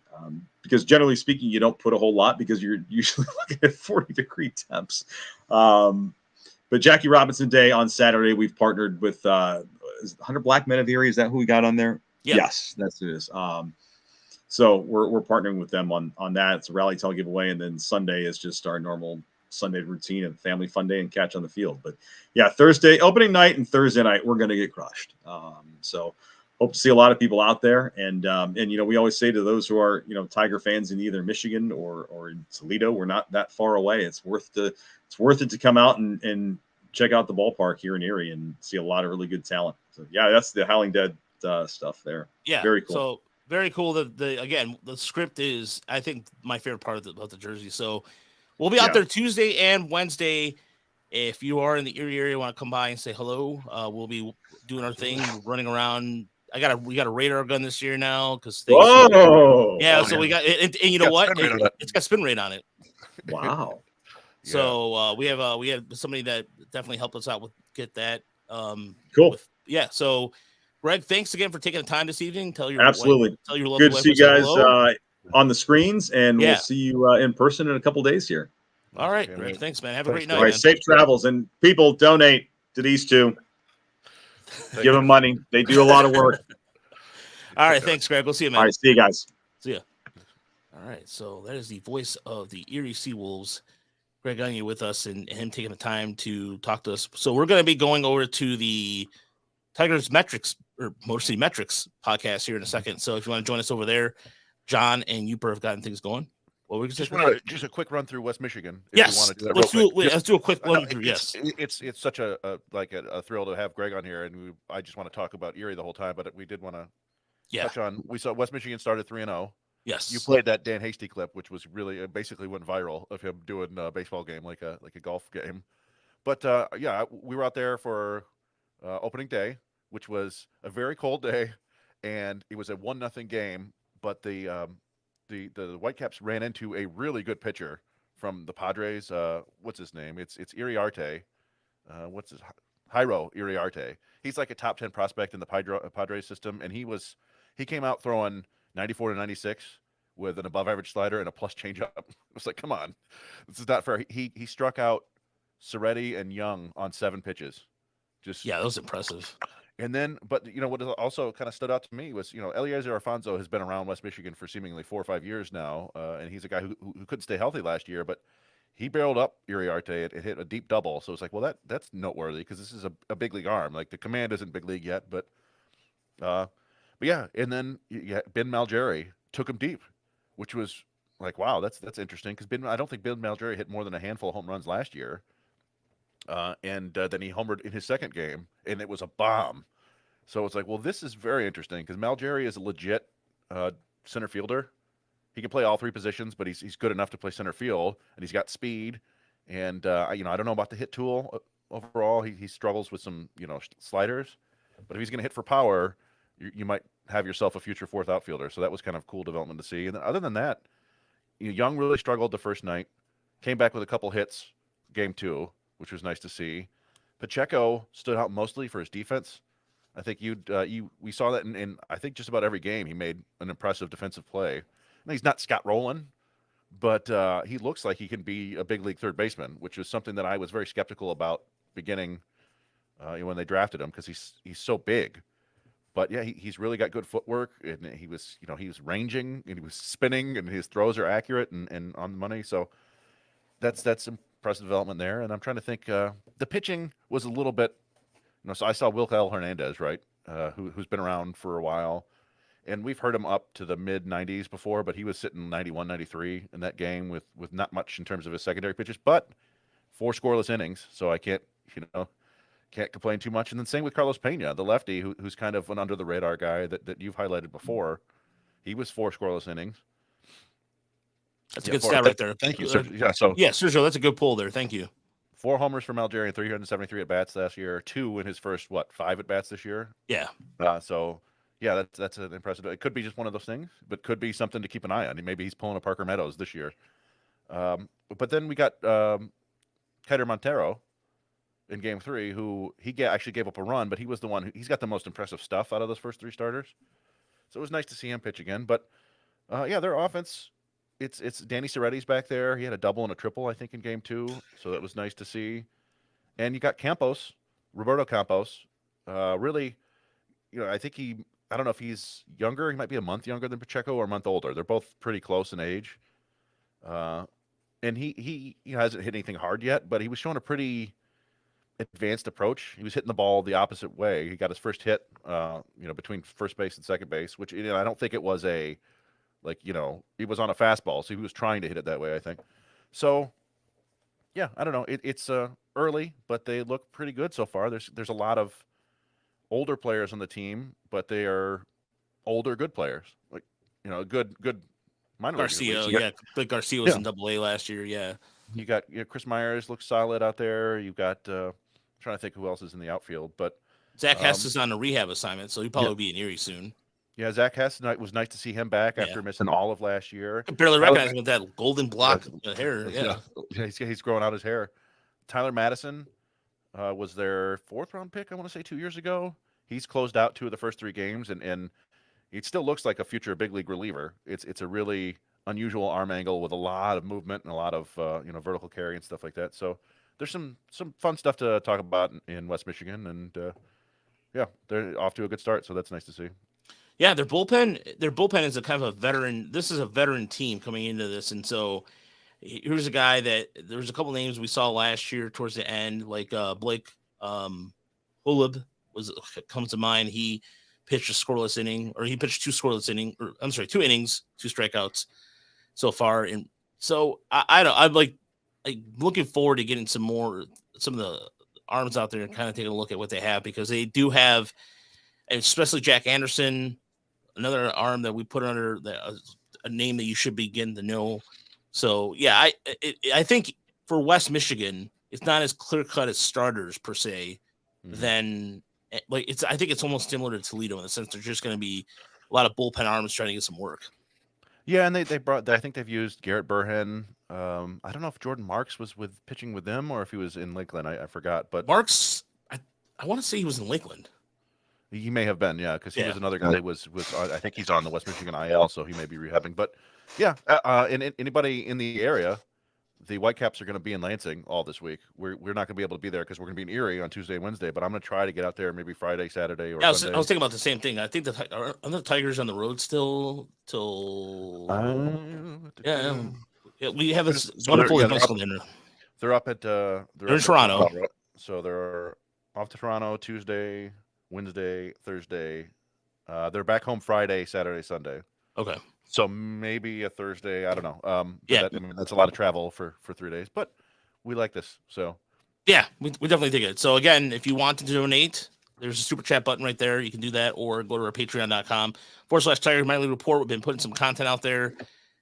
Because generally speaking, you don't put a whole lot because you're usually looking at 40-degree temps. But Jackie Robinson Day on Saturday, we've partnered with is it 100 Black Men of Erie. Is that who we got on there? Yeah. Yes, that's who it is. So we're partnering with them on that. It's a rally tell giveaway, and then Sunday is just our normal Sunday routine of family fun day and catch on the field. But yeah, Thursday opening night and Thursday night we're going to get crushed. So hope to see a lot of people out there. And we always say to those who are Tiger fans in either Michigan or in Toledo, we're not that far away. It's worth it to come out and check out the ballpark here in Erie and see a lot of really good talent. So yeah, that's the Howling Dead stuff there. Yeah, very cool. So very cool. The script is, I think, my favorite part of the jersey. So we'll be out there Tuesday and Wednesday. If you are in the Erie area, want to come by and say hello, we'll be doing our thing, running around. We got a radar gun this year now because we got and you know what? It's got spin rate on it. Wow. So we have somebody that definitely helped us out with get that. Cool. So Greg, thanks again for taking the time this evening. Tell your lovely good to see you guys on the screens, and we'll see you in person in a couple days here. All right. Thanks, man. Have a great night. All right, safe travels, and people donate to these two. Give them money. They do a lot of work. All right. Thanks, Greg. We'll see you, man. All right. See you guys. See ya. All right. So that is the voice of the Erie SeaWolves, Greg Onion, with us and him taking the time to talk to us. So we're going to be going over to the Tigers Metrics or Motor City Metrics podcast here in a second. So if you want to join us over there, John and Uper have gotten things going. Well, just a quick run through West Michigan. Yes, let's do a quick run through. Yes, it's such a thrill to have Greg on here, and I just want to talk about Erie the whole time, but we did want to touch on. We saw West Michigan started 3-0. Yes, you played that Dan Hasty clip, which was really basically went viral of him doing a baseball game like a golf game. But we were out there for opening day, which was a very cold day, and it was a 1-0 game. But the Whitecaps ran into a really good pitcher from the Padres. What's his name? It's Iriarte. What's his Jairo Iriarte? He's like a top 10 prospect in the Padres system, and he came out throwing 94 to 96 with an above average slider and a plus changeup. It was like, come on, this is not fair. He struck out Soretti and Young on 7 pitches. That was impressive. And then, but what also kind of stood out to me was, Eliezer Alfonso has been around West Michigan for seemingly 4 or 5 years now, and he's a guy who couldn't stay healthy last year, but he barreled up Iriarte. It hit a deep double, so it's like, well, that's noteworthy because this is a big league arm. Like the command isn't big league yet, but yeah. And then Ben Malgeri took him deep, which was like, wow, that's interesting because I don't think Ben Malgeri hit more than a handful of home runs last year. And then he homered in his second game, and it was a bomb. So it's like, well, this is very interesting because Malgeri is a legit center fielder. He can play all 3 positions, but he's good enough to play center field, and he's got speed. And I don't know about the hit tool overall. He struggles with some sliders, but if he's going to hit for power, you might have yourself a future 4th outfielder. So that was kind of cool development to see. And then other than that, Young really struggled the first night, came back with a couple hits, game 2. Which was nice to see. Pacheco stood out mostly for his defense. I think we saw that in I think just about every game. He made an impressive defensive play. And he's not Scott Rowland, but he looks like he can be a big league third baseman, which was something that I was very skeptical about beginning when they drafted him because he's so big. But yeah, he's really got good footwork, and he was ranging and he was spinning, and his throws are accurate and on the money. So that's impressive development there. And I'm trying to think, the pitching was a little bit, so I saw Wilkel Hernandez, right, who's been around for a while, and we've heard him up to the mid 90s before, but he was sitting 91, 93 in that game with not much in terms of his secondary pitches, but 4 scoreless innings. So I can't complain too much. And then same with Carlos Pena, the lefty, who's kind of an under the radar guy that you've highlighted before. He was 4 scoreless innings. That's a good stat right there. Thank you. Sergio, that's a good pull there. Thank you. 4 homers from Algerian, 373 at bats last year. 2 in his first 5 at bats this year. Yeah. So yeah, that's an impressive. It could be just one of those things, but could be something to keep an eye on. Maybe he's pulling a Parker Meadows this year. But then we got Keider Montero in Game 3, who actually gave up a run, but he was the one he's got the most impressive stuff out of those first 3 starters. So it was nice to see him pitch again. But yeah, their offense. It's Danny Soretti's back there. He had a double and a triple, I think, in Game 2, so that was nice to see. And you got Roberto Campos. Really, I think I don't know if he's younger. He might be a month younger than Pacheco or a month older. They're both pretty close in age. And he hasn't hit anything hard yet, but he was showing a pretty advanced approach. He was hitting the ball the opposite way. He got his first hit, between first base and second base, which I don't think it was he was on a fastball, so he was trying to hit it that way, I think. So, yeah, I don't know. It's early, but they look pretty good so far. There's a lot of older players on the team, but they are older, good players. Good minor Garcia, leaguers. yeah. But Garcia was in Double-A last year, yeah. You got Chris Myers looks solid out there. You've got trying to think who else is in the outfield, but Zach Hess is on a rehab assignment, so he'll probably be in Erie soon. Yeah, Zach Hess, was nice to see him back after missing all of last year. I barely recognize him with that golden block of hair. Yeah. He's growing out his hair. Tyler Madison was their 4th-round pick, I want to say 2 years ago. He's closed out 2 of the first 3 games, and it still looks like a future big league reliever. It's a really unusual arm angle with a lot of movement and a lot of vertical carry and stuff like that. So there's some fun stuff to talk about in West Michigan, and they're off to a good start. So that's nice to see. Yeah, their bullpen is a kind of a veteran. This is a veteran team coming into this, and so here's a guy that there's a couple names we saw last year towards the end, like Blake Holub comes to mind. He pitched a scoreless inning, or he pitched 2 scoreless innings, 2 innings, 2 strikeouts so far. And so I'm like looking forward to getting some of the arms out there and kind of taking a look at what they have, because they do have, especially Jack Anderson, another arm that we put under a name that you should be getting to know. So yeah, I think for West Michigan, it's not as clear cut as starters per se. Then I think it's almost similar to Toledo in the sense they're just going to be a lot of bullpen arms trying to get some work. Yeah, and they brought. I think they've used Garrett Burhan. I don't know if Jordan Marks was pitching with them or if he was in Lakeland. I forgot. But Marks, I want to say he was in Lakeland. He may have been, because he was another guy that was. I think he's on the West Michigan IL, so he may be rehabbing. But yeah, and anybody in the area, the Whitecaps are going to be in Lansing all this week. We're not going to be able to be there because we're going to be in Erie on Tuesday and Wednesday. But I'm going to try to get out there maybe Friday, Saturday, or Sunday. I was thinking about the same thing. I think are the Tigers on the road still till we have this wonderful They're up at they're in Toronto. So they're off to Toronto Tuesday, Wednesday, Thursday. They're back home Friday, Saturday, Sunday. Okay. So maybe a Thursday. I don't know. That's a lot of travel for 3 days, but we like this. So yeah, we definitely dig it. So again, if you want to donate, there's a super chat button right there. You can do that, or go to our patreon.com/Tigers Minor League Report. We've been putting some content out there.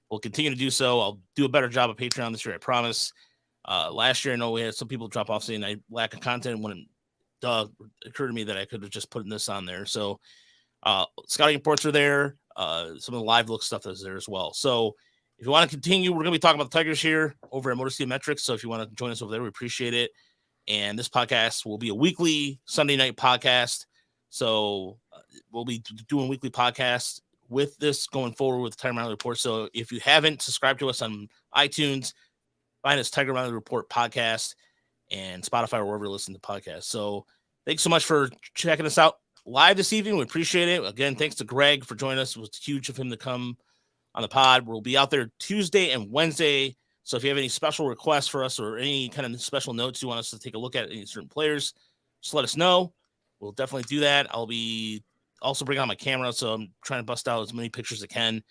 We'll continue to do so. I'll do a better job of Patreon this year, I promise. Last year, I know we had some people drop off saying I lack of content when it occurred to me that I could have just put this on there. So scouting reports are there. Some of the live look stuff is there as well. So if you want to continue, we're going to be talking about the Tigers here over at Motor City Metrics. So if you want to join us over there, we appreciate it. And this podcast will be a weekly Sunday night podcast. So we'll be doing weekly podcasts with this going forward with the Tiger Minor League Report. So if you haven't subscribed to us on iTunes, find us Tiger Minor League Report podcast and Spotify or wherever you listen to podcasts. So thanks so much for checking us out live this evening. We appreciate it. Again, thanks to Greg for joining us. It was huge of him to come on the pod. We'll be out there Tuesday and Wednesday. So if you have any special requests for us or any kind of special notes you want us to take a look at any certain players, just let us know. We'll definitely do that. I'll be also bringing on my camera, so I'm trying to bust out as many pictures as I can.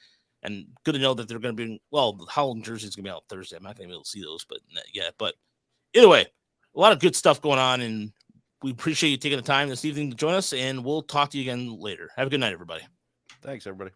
And good to know that they're going to be, the Howland jersey is going to be out Thursday. I'm not going to be able to see those, but either way, a lot of good stuff going on, and we appreciate you taking the time this evening to join us, and we'll talk to you again later. Have a good night, everybody. Thanks, everybody.